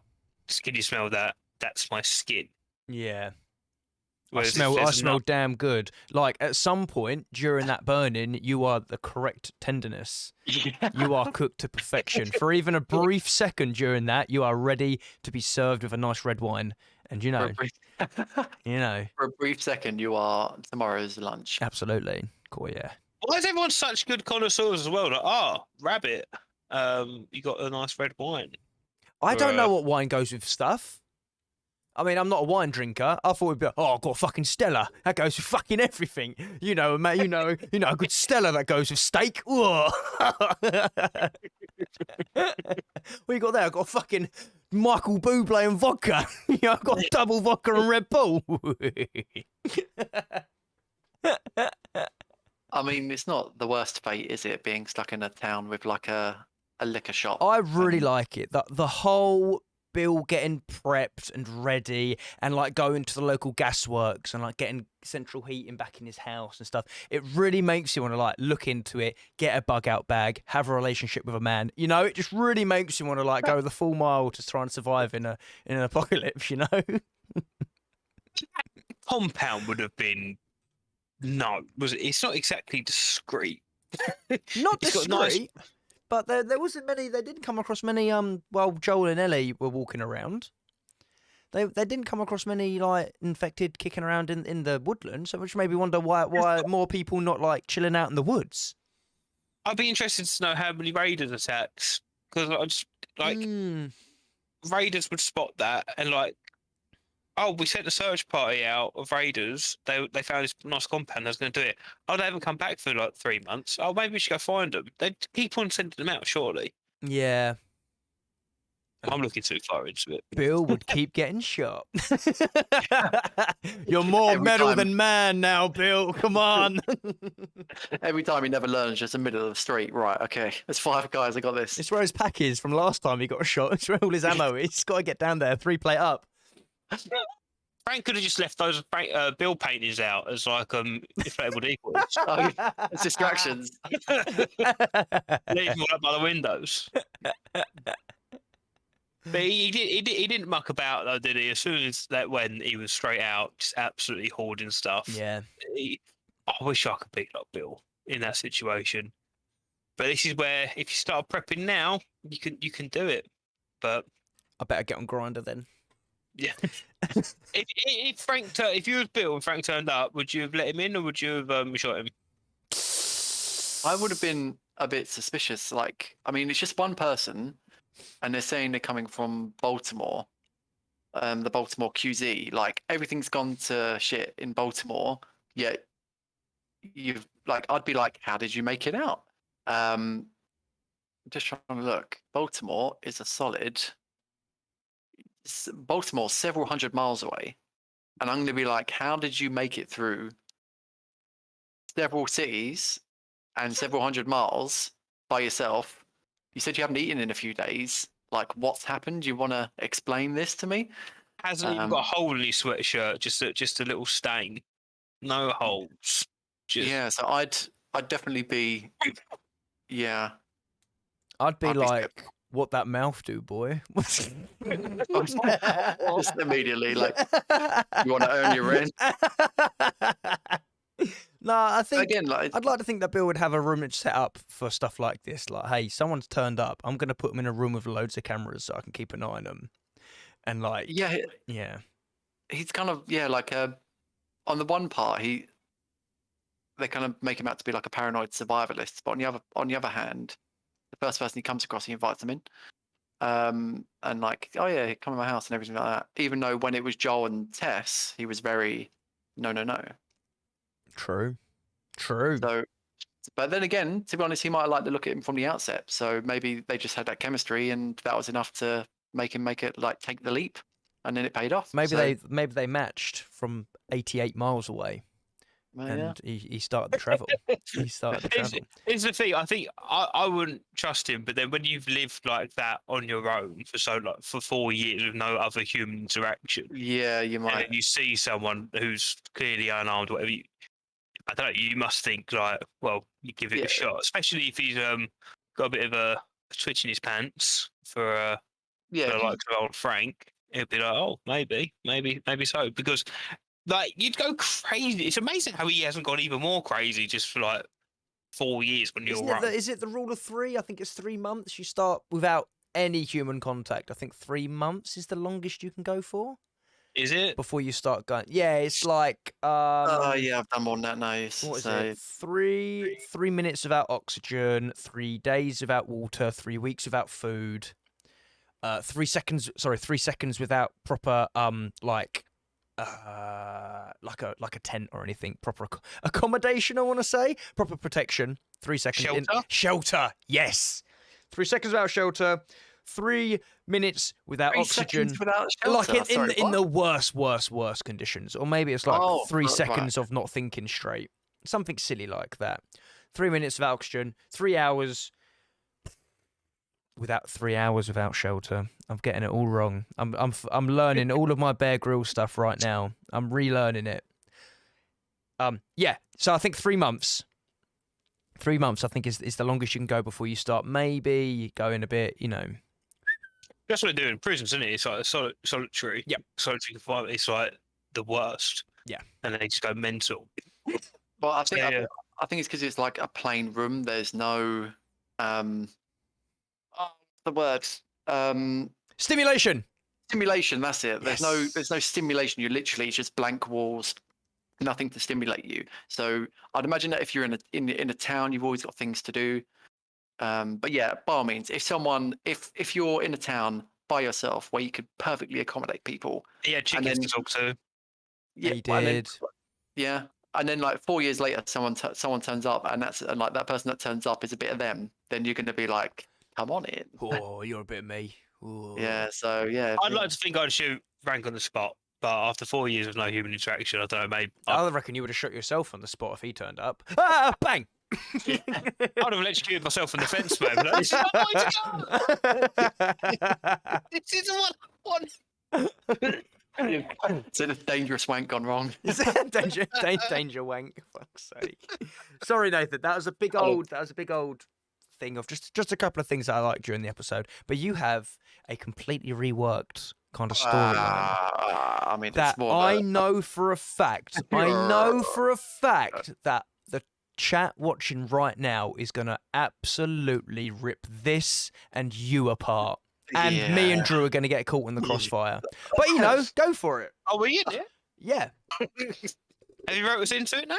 Can you smell that? That's my skin. Yeah. I Whereas if smell there's enough, damn good. Like, at some point during that burning, you are the correct tenderness. Yeah. You are cooked to perfection. For even a brief second during that, you are ready to be served with a nice red wine. And For a brief, for a brief second, you are tomorrow's lunch. absolutely. Cool, yeah. why is everyone such good connoisseurs as well? Like, rabbit, you got a nice red wine. I Or, don't know what wine goes with stuff. I mean, I'm not a wine drinker. I thought it'd be, I've got a fucking Stella. That goes with fucking everything. Mate, a good Stella that goes with steak. Whoa. What you got there? I've got fucking Michael Bublé and vodka. I've got double vodka and Red Bull. I mean, it's not the worst fate, is it? Being stuck in a town with like a liquor shop. I really and- like it. The whole Bill getting prepped and ready and like going to the local gasworks and like getting central heating back in his house and stuff. It really makes you want to like look into it, get a bug out bag, have a relationship with a man. It just really makes you want to like go the full mile to try and survive in an apocalypse, compound would have been it's not exactly discreet. Not It's got nice- discreet, but there wasn't many. They didn't come across many. Joel and Ellie were walking around. They didn't come across many like infected kicking around in the woodlands. So which made me wonder why more people not like chilling out in the woods. I'd be interested to know how many raiders attacks, because I just like raiders would spot that and like, we sent a search party out of raiders. They found this nice compound. I was going to do it. Oh, they haven't come back for like 3 months. Oh, maybe we should go find them. They keep on sending them out. Surely, Yeah. I'm looking too far into it. Bill would keep getting shot. You're more Every metal time. than man now, Bill. Come on. Every time he never learns, just in the middle of the street. Right, okay. There's 5 guys. I got this. It's where his pack is from last time he got a shot. It's where all his ammo is. He's got to get down there, 3-plate up. Frank could have just left those Bill paintings out as like inflatable decoys. Oh, yeah. It's distractions. Leave them all up by the windows. But he didn't muck about though, did he? As soon as that went, he was straight out, just absolutely hoarding stuff. Yeah. I wish I could pick up Bill in that situation. But this is where if you start prepping now, you can do it. But I better get on Grinder then. yeah, if you was Bill and Frank turned up, would you have let him in or would you have shot him? I would have been a bit suspicious. Like, I mean, it's just one person, and they're saying they're coming from Baltimore, the Baltimore QZ. Like, everything's gone to shit in Baltimore. Yet, I'd be like, how did you make it out? Just trying to look. Baltimore is a solid. Baltimore's several hundred miles away, and I'm going to be like, how did you make it through several cities and several hundred miles by yourself? You said you haven't eaten in a few days. Like, what's happened? You want to explain this to me? Hasn't even got a hole in his sweatshirt, just a little stain. No holes. Just... Yeah, so I'd definitely be, yeah. I'd be I'd be scared. like, what that mouth do, boy? Just immediately, like, you want to earn your rent. No, I think Again, like, I'd like to think that Bill would have a room set up for stuff like this. Like, hey, someone's turned up. I'm going to put them in a room with loads of cameras so I can keep an eye on them. And like, yeah, yeah, he's kind of like on the one part they kind of make him out to be like a paranoid survivalist, but on the other hand, the first person he comes across, he invites them in, and like, oh yeah, come to my house and everything like that. Even though when it was Joel and Tess, he was very no. true. So, but then again, to be honest, he might have liked to look at him from the outset. So maybe they just had that chemistry, and that was enough to make him take the leap, and then it paid off. Maybe they matched from 88 miles away. Yeah. And he started the travel. He started the travel. It's the thing. I think I wouldn't trust him. But then when you've lived like that on your own for 4 years with no other human interaction, Yeah, you and might. then you see someone who's clearly unarmed, whatever. I don't know. You must think like, well, you give it a shot, especially if he's got a bit of a twitch in his pants for Yeah, the likes of old Frank. It'd be like, oh, maybe so, because like you'd go crazy. It's amazing how he hasn't gone even more crazy just for like 4 years when you're right. Is it the rule of 3? I think it's 3 months. You start without any human contact. I think 3 months is the longest you can go for. Is it? Before you start going, yeah, it's like yeah, I've done more than that now. what is it? 3 minutes without oxygen, 3 days without water, 3 weeks without food, 3 seconds. Sorry, 3 seconds without proper like a tent or anything, proper accommodation. I want to say proper protection. 3 seconds shelter. Yes, 3 seconds without shelter. 3 minutes without 3 oxygen, seconds without shelter. like in the worst conditions, or maybe it's like 3 seconds right. of not thinking straight, something silly like that. 3 minutes without oxygen, 3 hours without shelter. I'm getting it all wrong. I'm learning all of my Bear Grylls stuff right now. I'm relearning it. Yeah. So I think 3 months. 3 months, I think, is the longest you can go before you start maybe going a bit, That's what they do in prisons, isn't it? It's like solitary. Yep. Solitary confinement. It's like the worst. Yeah. And they just go mental. Well, I think Yeah. I think it's because it's like a plain room. There's no the word Stimulation. stimulation. That's it. Yes. There's no stimulation. You're literally just blank walls, nothing to stimulate you. So I'd imagine that if you're in a town, you've always got things to do. But yeah, by all means, if you're in a town by yourself where you could perfectly accommodate people, Yeah, chickens to talk to. yeah, He and then, did. yeah, and then like 4 years later, someone turns up, and like that person that turns up is a bit of them. Then you're going to be like, come on in. Oh, you're a bit of me. Ooh. Yeah. So yeah, I'd like to think I'd shoot Frank on the spot, but after 4 years of no human interaction, I don't know, maybe I reckon you would have shot yourself on the spot if he turned up. Ah, bang! I'd have electrocuted myself on the fence, man. Like, this is my way to go. This is one. it's a dangerous wank gone wrong. danger wank. Fuck's sake. Sorry, Nathan. That was a big old thing of just a couple of things that I liked during the episode. But you have a completely reworked kind of storyline. I mean, That it's more I know for a fact. I know for a fact that the chat watching right now is going to absolutely rip this and you apart. And me and Drew are going to get caught in the crossfire. But, go for it. Oh, were you there? Yeah. Have you wrote us into it, Nate?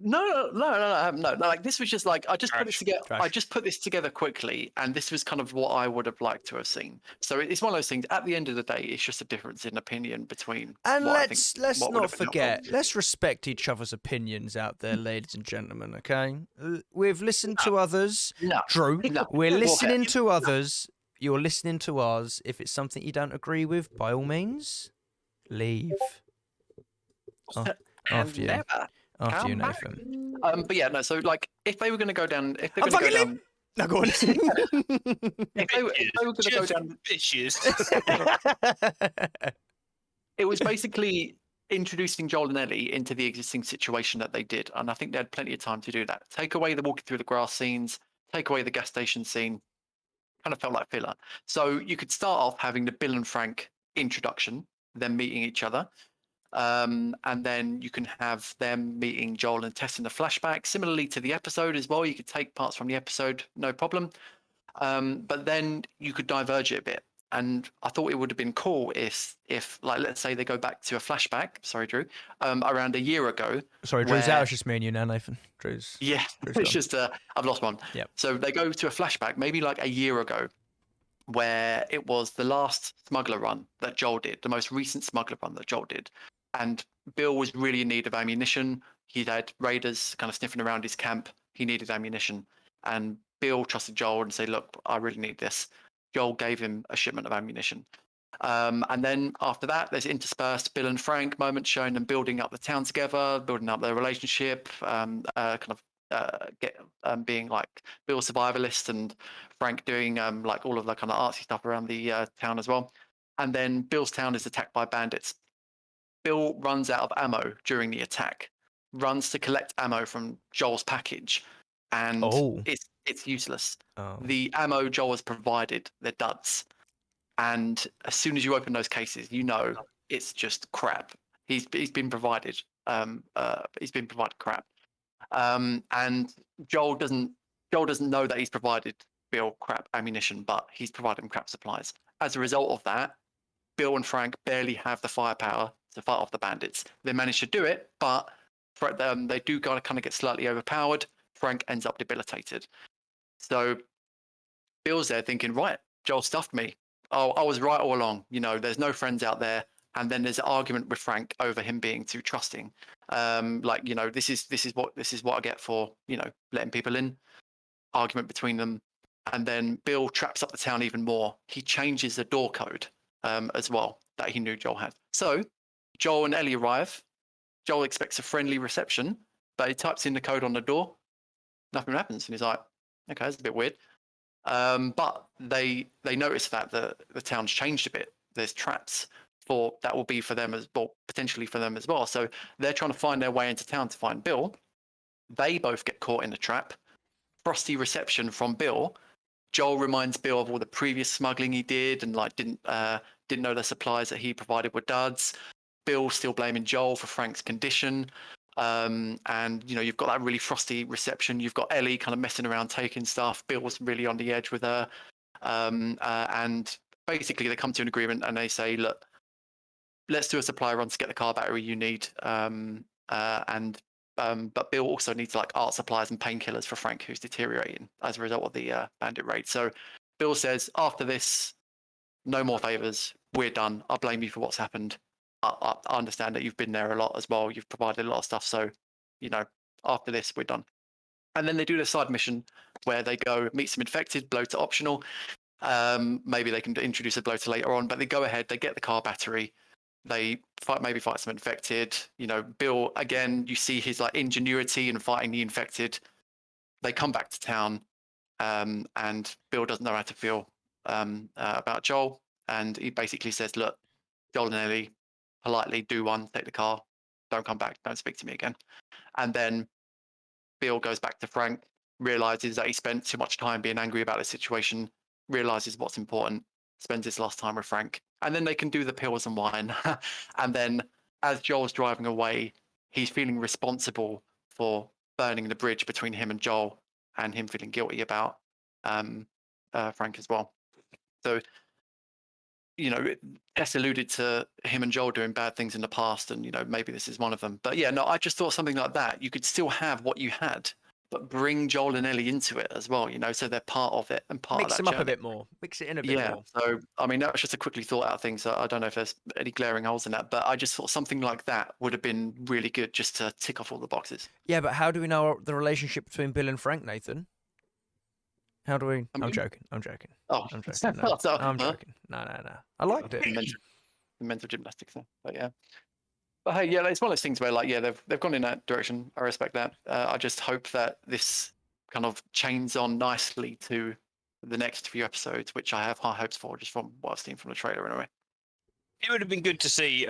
No. Like this was just like I just put it together. Trash. I just put this together quickly, and this was kind of what I would have liked to have seen. So it's one of those things. At the end of the day, it's just a difference in opinion between. And what I let's think- what would not have been forget, helpful. let's respect each other's opinions out there, ladies and gentlemen, okay? We've listened to others. No. Drew, No. we're listening Okay. to others. You're listening to ours. If it's something you don't agree with, by all means, leave. After you. Never. After you, Come back. Nathan. But yeah, no. So like, if they were going to go down, if they're I'm going to go fucking down, No, go on. if they were going to go Just down, bitches. it was basically introducing Joel and Ellie into the existing situation that they did, and I think they had plenty of time to do that. Take away the walking through the grass scenes, take away the gas station scene, kind of felt like filler. So you could start off having the Bill and Frank introduction, them meeting each other. And then you can have them meeting Joel and Tess in the flashback, similarly to the episode as well. You could take parts from the episode, no problem. But then you could diverge it a bit. And I thought it would have been cool if like, let's say they go back to a flashback. Sorry, Drew. Around a year ago. Sorry, Drew's out. It's just me and you now, Nathan. Drew's Yeah, Drew's it's gone. just I've lost one. Yep. So they go to a flashback, maybe like a year ago, where it was the last smuggler run that Joel did, the most recent smuggler run that Joel did. And Bill was really in need of ammunition. He'd had raiders kind of sniffing around his camp. He needed ammunition. And Bill trusted Joel and said, look, I really need this. Joel gave him a shipment of ammunition. And then after that, there's interspersed Bill and Frank moments showing them building up the town together, building up their relationship, being like Bill survivalist and Frank doing like all of the kind of artsy stuff around the town as well. And then Bill's town is attacked by bandits. Bill runs out of ammo during the attack, runs to collect ammo from Joel's package, and Oh. it's useless. Oh. The ammo Joel has provided, they're duds. And as soon as you open those cases, you know it's just crap. He's been provided crap. And Joel doesn't know that he's provided Bill crap ammunition, but he's provided him crap supplies. As a result of that, Bill and Frank barely have the firepower to fight off the bandits. They manage to do it, but they do kind of get slightly overpowered. Frank ends up debilitated. So Bill's there thinking, right, Joel stuffed me. Oh, I was right all along. You know, there's no friends out there. And then there's an argument with Frank over him being too trusting. Like, you know, this is what I get for, you know, letting people in. Argument between them. And then Bill traps up the town even more. He changes the door code as well that he knew Joel had. So Joel and Ellie arrive. Joel expects a friendly reception, but he types in the code on the door. Nothing happens. And he's like, okay, that's a bit weird. But they notice that the town's changed a bit. There's traps that will be for them as well, potentially for them as well. So they're trying to find their way into town to find Bill. They both get caught in a trap. Frosty reception from Bill. Joel reminds Bill of all the previous smuggling he did and like didn't know the supplies that he provided were duds. Bill still blaming Joel for Frank's condition. And you know, you've got that really frosty reception. You've got Ellie kind of messing around, taking stuff. Bill's really on the edge with her. And basically they come to an agreement and they say, look, let's do a supply run to get the car battery you need. But Bill also needs like art supplies and painkillers for Frank, who's deteriorating as a result of the bandit raid. So Bill says, after this, no more favors. We're done. I blame you for what's happened. I understand that you've been there a lot as well. You've provided a lot of stuff. So, you know, after this, we're done. And then they do the side mission where they go meet some infected, bloater optional. Maybe they can introduce a bloater later on, but they go ahead, they get the car battery. They fight some infected. You know, Bill, again, you see his like ingenuity in fighting the infected. They come back to town, and Bill doesn't know how to feel about Joel. And he basically says, look, Joel and Ellie, politely do one, take the car, don't come back, don't speak to me again. And then Bill goes back to Frank, realizes that he spent too much time being angry about the situation, realizes what's important, spends his last time with Frank. And then they can do the pills and wine. And then as Joel's driving away, he's feeling responsible for burning the bridge between him and Joel and him feeling guilty about Frank as well. So, you know, Tess alluded to him and Joel doing bad things in the past, and, you know, maybe this is one of them. But yeah, no, I just thought something like that. You could still have what you had, but bring Joel and Ellie into it as well, you know, so they're part of it and part Mix of that them up journey. a bit more. Mix it in a bit Yeah, more. so I mean that was just a quickly thought out thing. So I don't know if there's any glaring holes in that, but I just thought something like that would have been really good just to tick off all the boxes. Yeah, but how do we know the relationship between Bill and Frank, Nathan? How do we? I I'm mean- joking. I'm joking. Oh, I'm joking. No, So, I'm huh? joking. No. I liked it. mental gymnastics there. But yeah. But hey, yeah, it's one of those things where like, yeah, they've gone in that direction. I respect that. I just hope that this kind of chains on nicely to the next few episodes, which I have high hopes for, just from what I've seen from the trailer anyway. It would have been good to see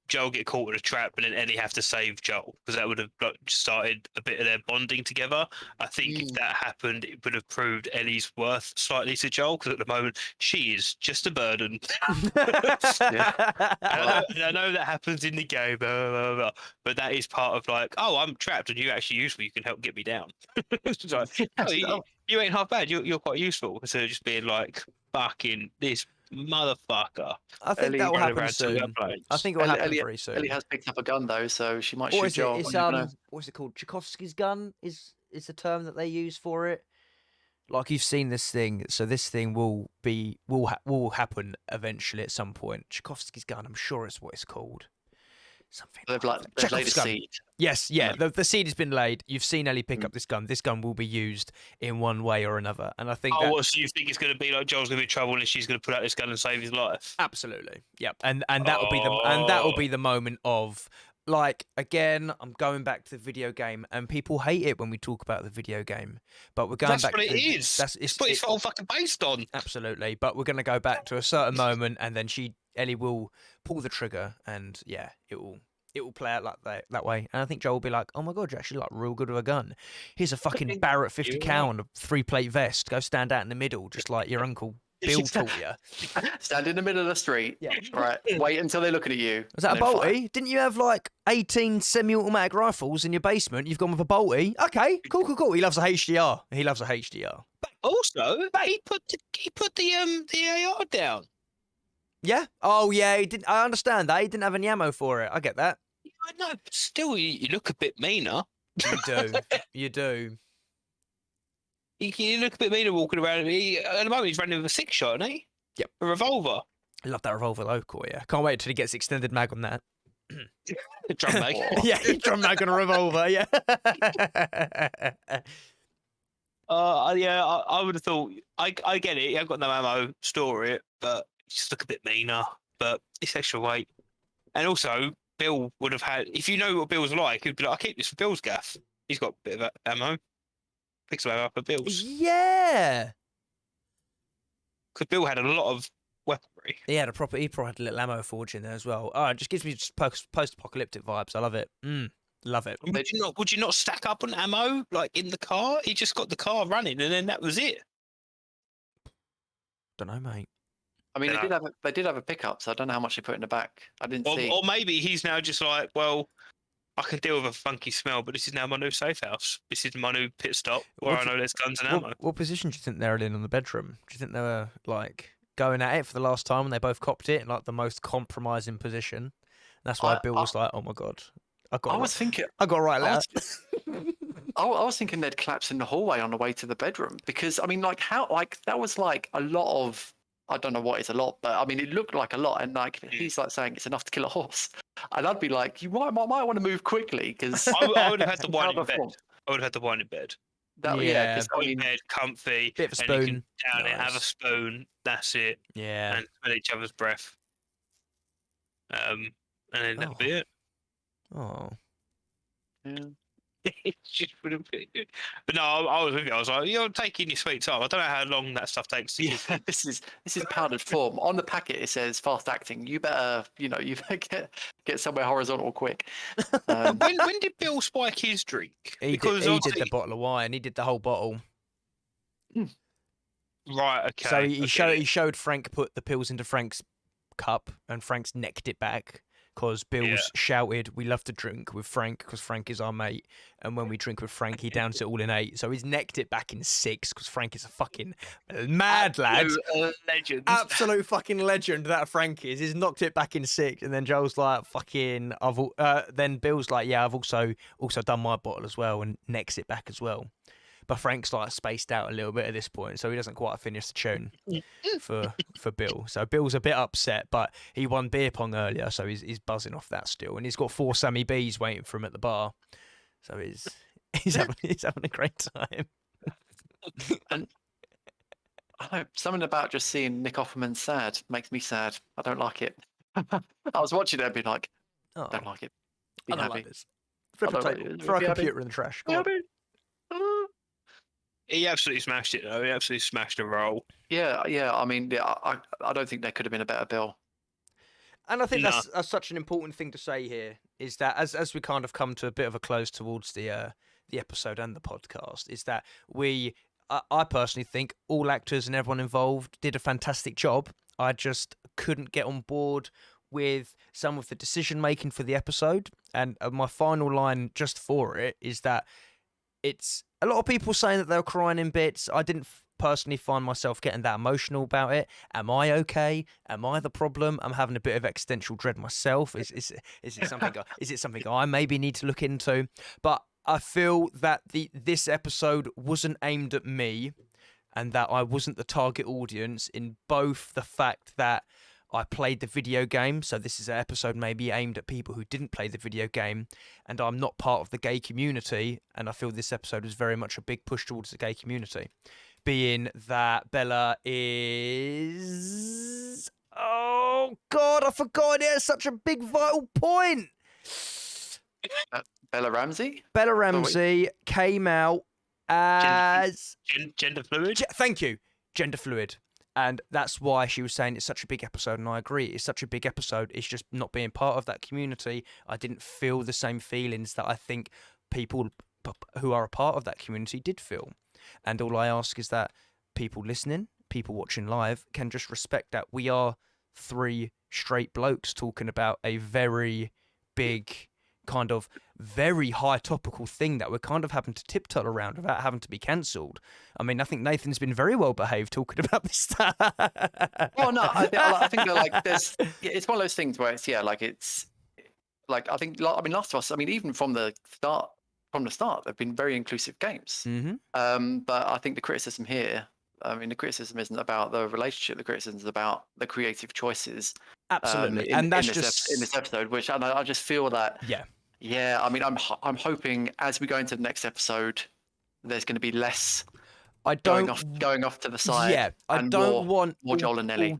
Joel get caught in a trap and then Ellie have to save Joel, because that would have like, started a bit of their bonding together. I think if that happened, it would have proved Ellie's worth slightly to Joel, because at the moment she is just a burden. Yeah. And I know that happens in the game, blah, blah, blah, but that is part of like, oh, I'm trapped and you're actually useful. You can help get me down. It's like, oh, you ain't half bad. You're quite useful. Instead of just being like, fucking this motherfucker. I think Ellie that will running happen around to soon. uploads. I think it will happen Ellie, very soon. Ellie has picked up a gun though, so she might Or shoot is it? Joel. It's you never know. what's it called? Tchaikovsky's gun is the term that they use for it. Like you've seen this thing, so this thing will happen eventually at some point. Tchaikovsky's gun, I'm sure is what it's called. Something They've like like that. they've laid a Chekhov's gun. seed. Yes, yeah, No. the seed has been laid. You've seen Ellie pick Mm. up this gun. This gun will be used in one way or another, and I think Oh, that what, so you think it's going to be like Joel's going to be in trouble and she's going to put out this gun and save his life? absolutely, yep, and that will be the moment of. Like again, I'm going back to the video game, and people hate it when we talk about the video game. But we're going That's back. what it to, is. That's It's what it's all fucking based on. absolutely. But we're going to go back to a certain moment, and then Ellie will pull the trigger, and yeah, it will play out like that way. And I think Joel will be like, "Oh my god, you're actually like real good with a gun. Here's a fucking Barrett 50 cal and a 3-plate vest. Go stand out in the middle, just like your uncle Bill taught you." Stand in the middle of the street. Yeah. Right. Wait until they're looking at you. Was that a and then fire. bolty? Didn't you have like 18 semi-automatic rifles in your basement? You've gone with a bolty. Okay, cool. He loves a HDR. He loves a HDR. Also, he put the AR down. Yeah. Oh yeah. He didn't. I understand that. He didn't have any ammo for it. I get that. Yeah, I know, but still, you look a bit meaner. You do. You do. You look a bit meaner walking around. At the moment, he's running with a 6-shot, isn't he? Yep. A revolver. I love that revolver local. Yeah. Can't wait till he gets extended mag on that. Drum mag. Yeah, drum mag on a revolver. Yeah. Yeah, I would have thought. I get it. I've got no ammo. Store it, but just look a bit meaner. But it's extra weight, and also Bill would have had. If you know what Bill's like, he'd be like, "I keep this for Bill's gaff. He's got a bit of ammo. Picks away up at Bill's." Yeah. Because Bill had a lot of weaponry. He probably had a little ammo forge in there as well. Oh, it just gives me just post-apocalyptic vibes. I love it. Love it. Would you not stack up on ammo like in the car? He just got the car running, and then that was it. Don't know, mate. I mean, they did have a pickup, so I don't know how much they put in the back. I didn't see. Or maybe he's now just like, well, I can deal with a funky smell, but this is now my new safe house. This is my new pit stop where I know there's guns and ammo. What position do you think they're in on the bedroom? Do you think they were like going at it for the last time and they both copped it in like the most compromising position? That's why Bill was like, "Oh my god, I got right out." I was thinking they'd collapse in the hallway on the way to the bedroom, because I mean, like that was like a lot of. I don't know what is a lot, but I mean, it looked like a lot, and like he's like saying it's enough to kill a horse, and I'd be like, you might want to move quickly, because I would have had the one in bed. I would have had the one in bed. Yeah, in bed, comfy, bit of a and you spoon. can down it, have a Nice. spoon. That's it. Yeah. And smell each other's breath. And then that'll be it. Oh. yeah. It just wouldn't be good. But no, I was with you. I was like, you're taking your sweet time. I don't know how long that stuff takes to Yeah, this is powdered form. On the packet it says fast acting. You better get somewhere horizontal quick. When did Bill spike his drink? He did the bottle of wine. He did the whole bottle. Right. Okay. So he showed Frank put the pills into Frank's cup, and Frank's necked it back because Bill's shouted, "We love to drink with Frank because Frank is our mate, and when we drink with Frank, he downs it all in 8." So he's necked it back in 6 because Frank is a fucking mad lad, legend, absolute fucking legend. That Frank is. He's knocked it back in 6, and then Joel's like, "Fucking." Then Bill's like, "Yeah, I've also done my bottle as well," and necks it back as well. But Frank's like spaced out a little bit at this point, so he doesn't quite finish the tune for Bill. So Bill's a bit upset, but he won beer pong earlier, so he's buzzing off that still, and he's got 4 Sammy B's waiting for him at the bar, so he's having a great time. And I don't know, something about just seeing Nick Offerman sad makes me sad. I don't like it. I was watching it and being like, Oh, don't like it. Be I don't happy. like this. Throw I don't like a it. throw a Be happy. computer in the trash. Be Go on. happy. He absolutely smashed it, though. He absolutely smashed a roll. Yeah. I mean, I don't think there could have been a better Bill. And I think No. that's such an important thing to say here, is that as we kind of come to a bit of a close towards the episode and the podcast, is that I personally think all actors and everyone involved did a fantastic job. I just couldn't get on board with some of the decision making for the episode, and my final line just for it is that it's a lot of people saying that they were crying in bits. I didn't personally find myself getting that emotional about it. Am I okay? Am I the problem? I'm having a bit of existential dread myself. Is it something? Is it something I maybe need to look into? But I feel that this episode wasn't aimed at me, and that I wasn't the target audience, in both the fact that I played the video game, so this is an episode maybe aimed at people who didn't play the video game, and I'm not part of the gay community, and I feel this episode is very much a big push towards the gay community, being that Bella is... Oh, God, I forgot it. It's such a big vital point. Bella Ramsey. Bella Ramsey came out as... Gender fluid? Thank you. Gender fluid. And that's why she was saying it's such a big episode, and I agree. It's such a big episode. It's just not being part of that community. I didn't feel the same feelings that I think people who are a part of that community did feel. And all I ask is that people listening, people watching live, can just respect that we are three straight blokes talking about a very big, kind of very high topical thing that we're kind of having to tiptoe around without having to be cancelled. I mean, I think Nathan's been very well behaved talking about this stuff. Well, no, I think that, like, it's one of those things where it's like, I think, I mean, Last of Us, I mean, even from the start, they've been very inclusive games. Mm-hmm. But I think the criticism here, I mean, the criticism isn't about the relationship. The criticism is about the creative choices. Absolutely, In and that's this just in this episode, which I just feel that. Yeah. I mean, I'm hoping as we go into the next episode, there's going to be less. Going off to the side. Yeah, I don't want more Joel and Ellie.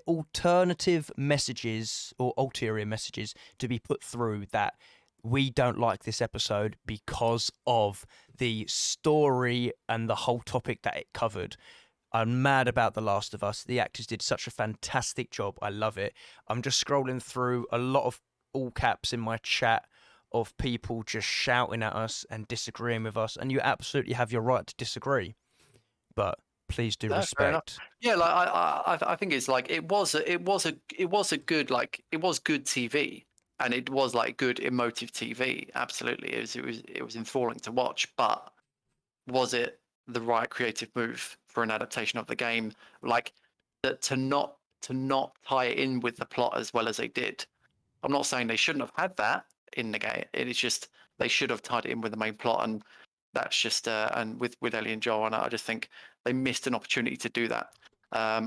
Alternative messages or ulterior messages to be put through that we don't like this episode because of the story and the whole topic that it covered. I'm mad about The Last of Us. The actors did such a fantastic job. I love it. I'm just scrolling through a lot of all caps in my chat of people just shouting at us and disagreeing with us, and you absolutely have your right to disagree, but please do respect. Yeah, like I think it's like it was good TV, and it was like good emotive TV. Absolutely, it was enthralling to watch. But was it the right creative move for an adaptation of the game? Like that to not tie it in with the plot as well as they did. I'm not saying they shouldn't have had that in the game. It is just they should have tied it in with the main plot, and that's just and with Ellie and Joel, and I just think they missed an opportunity to do that,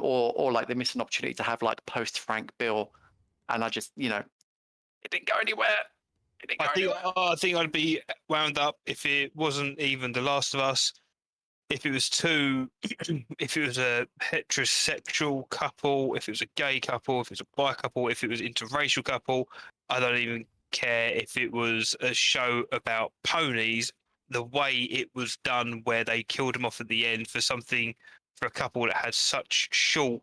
or like they missed an opportunity to have like post Frank Bill, and I just it didn't go anywhere. I think I'd be wound up if it wasn't even The Last of Us. If it was if it was a heterosexual couple, if it was a gay couple, if it was a bi couple, if it was interracial couple, I don't even care if it was a show about ponies. The way it was done, where they killed them off at the end for a couple that had such short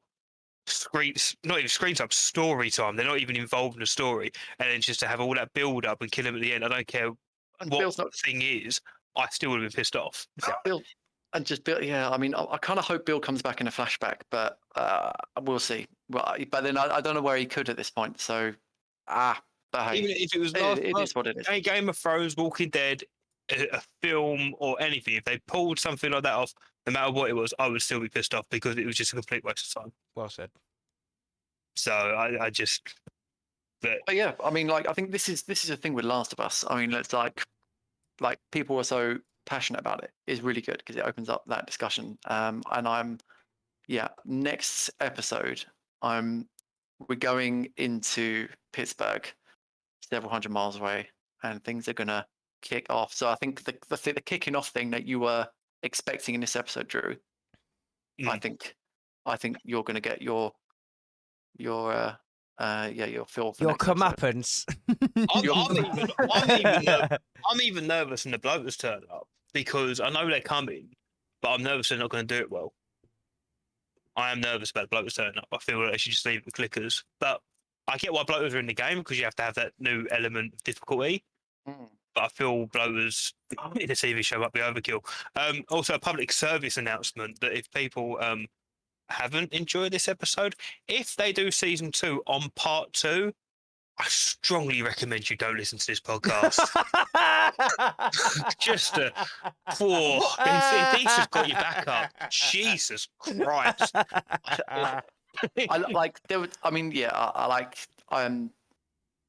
not even screen time, story time. They're not even involved in the story, and then just to have all that build up and kill them at the end. I don't care what the thing is. I still would have been pissed off. Bill, and just Bill, yeah. I mean, I kind of hope Bill comes back in a flashback, but we'll see. Well, but then I don't know where he could at this point. So, but hey, even if it was it is what it is. A Game of Thrones, Walking Dead, a film or anything, if they pulled something like that off, no matter what it was, I would still be pissed off because it was just a complete waste of time. Well said. So I just. But yeah, I mean, like I think this is a thing with Last of Us. I mean, it's like people are so passionate about it is really good because it opens up that discussion. And next episode, we're going into Pittsburgh, several hundred miles away, and things are gonna kick off. So I think the kicking off thing that you were expecting in this episode, Drew, I think you're gonna get your feel for your next episode. comeuppance. I'm even nervous when the bloaters turn up because I know they're coming, but I'm nervous they're not going to do it well. I am nervous about the bloaters turning up. I feel like they should just leave the clickers. But I get why bloaters are in the game because you have to have that new element of difficulty. Mm. But I feel bloaters in a TV show might be overkill. Also, a public service announcement that if people haven't enjoyed this episode, if they do season 2 on part 2, I strongly recommend you don't listen to this podcast. Just a poor. If this has got your back up, Jesus Christ. I like there. I mean, yeah, I like.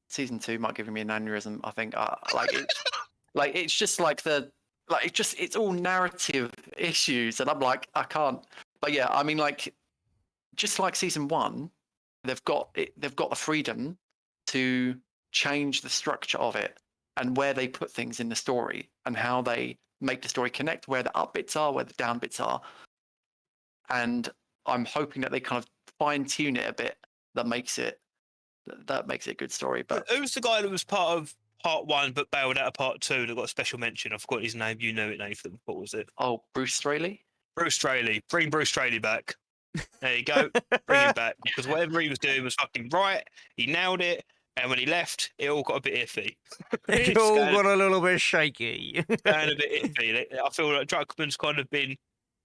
Season 2 might give me an aneurysm. I think. It's just like it's all narrative issues, and I'm like, I can't. But yeah, I mean, like, just like season 1, they've got the freedom to change the structure of it and where they put things in the story and how they make the story connect, where the up bits are, where the down bits are. And I'm hoping that they kind of fine tune it a bit that makes it a good story. But who's the guy that was part of part 1 but bailed out of part 2 that got a special mention? I forgot his name. You know it, Nathan. What was it? oh, Bruce Straley. Bruce Straley. Bring Bruce Straley back. There you go. Bring him back. Because whatever he was doing was fucking right. He nailed it. And when he left, it all got a bit iffy. It all got a little bit shaky. Going a bit iffy. I feel like Druckmann's kind of been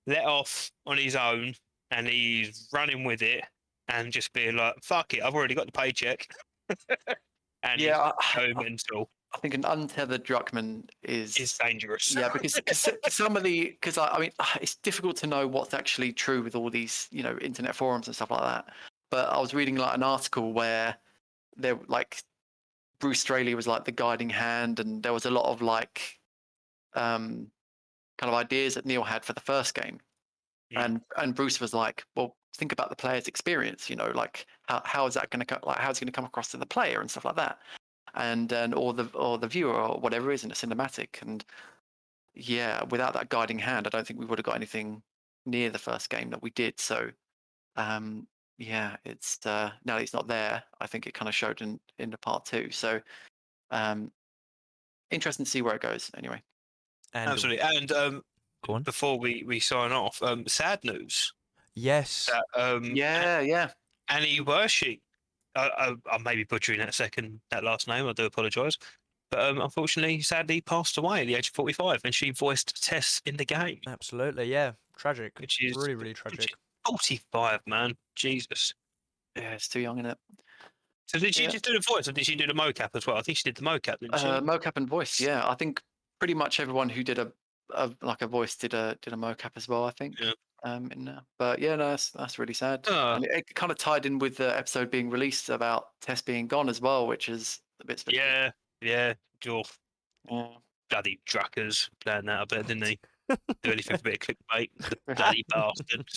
let off on his own and he's running with it and just being like, fuck it, I've already got the paycheck. And Yeah, he's so mental. I think an untethered Druckmann It's dangerous. yeah, because I mean, it's difficult to know what's actually true with all these, internet forums and stuff like that. But I was reading like an article where there like Bruce Straley was like the guiding hand, and there was a lot of like kind of ideas that Neil had for the first game. Yeah. And Bruce was like, well, think about the player's experience, like how is that going to how's it going to come across to the player and stuff like that. And or the viewer or whatever it is in a cinematic. And yeah, without that guiding hand, I don't think we would have got anything near the first game that we did. So yeah, it's now that he's not there, I think it kind of showed in the part 2. So interesting to see where it goes anyway. And Absolutely. And go on. before we sign off, sad news. Yes. That, Yeah. Annie Wershing. I may be butchering that last name. I do apologise. But unfortunately, sadly, passed away at the age of 45, and she voiced Tess in the game. Absolutely, yeah. Tragic. Which is really, really tragic. 45, man. Jesus. Yeah, it's too young, isn't it? So did she just do the voice, or did she do the mocap as well? I think she did the mocap, didn't she? Mocap and voice, yeah. I think pretty much everyone who did a voice did a mocap as well, I think. Yeah. In there. But yeah, no, that's really sad. And it kind of tied in with the episode being released about Tess being gone as well, which is a bit special. Yeah. Bloody Druckers playing that, I bet, didn't he? Do anything for a bit of clickbait. The bloody bastard.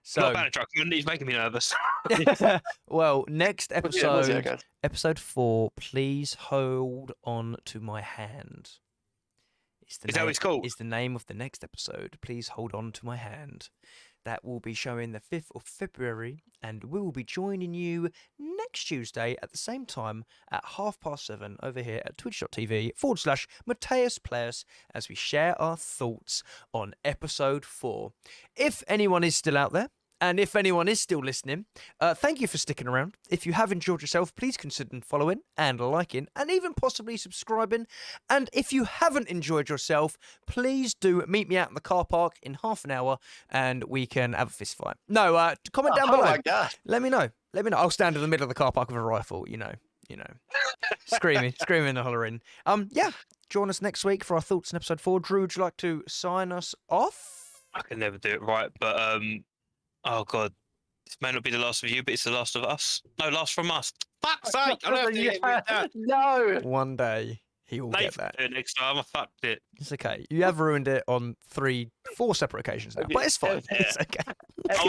So, Not bad, Druckmann. He's making me nervous. well, next episode, guys. episode 4, please hold on to my hand. Is that what it's called? Is the name of the next episode. Please hold on to my hand. That will be showing the 5th of February, and we will be joining you next Tuesday at the same time at 7:30 over here at twitch.tv/MatthiasPlayers as we share our thoughts on episode 4. If anyone is still out there, and if anyone is still listening, thank you for sticking around. If you have enjoyed yourself, please consider following and liking and even possibly subscribing. And if you haven't enjoyed yourself, please do meet me out in the car park in half an hour and we can have a fist fight. No, comment down below. Oh my God. Let me know. I'll stand in the middle of the car park with a rifle, screaming and hollering. Yeah, join us next week for our thoughts on episode 4. Drew, would you like to sign us off? I can never do it right, but oh god, this may not be the last of you, but it's the last of us. No, last from us. Fuck's sake! I don't have to get it down. No. One day he will get Nathan that. do it next time. I fucked it. It's okay. You have ruined it on 4 separate occasions now, but it's fine. Yeah. It's okay. I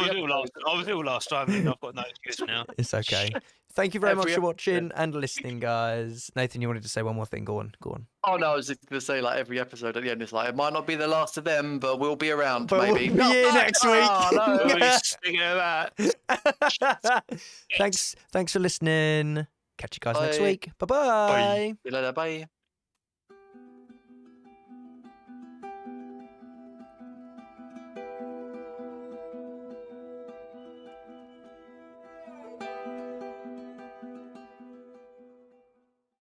was ill last time, and I've got no excuse now. It's okay. Thank you very much for watching and listening, guys. Nathan, you wanted to say one more thing. Go on. Oh no, I was just going to say, like, every episode at the end, it's like, it might not be the last of them, but we'll be around, But maybe. we'll be here next week. Oh, no. Who's thinking of that? Thanks for listening. Catch you guys next Bye. week. Bye-bye. See you later, bye.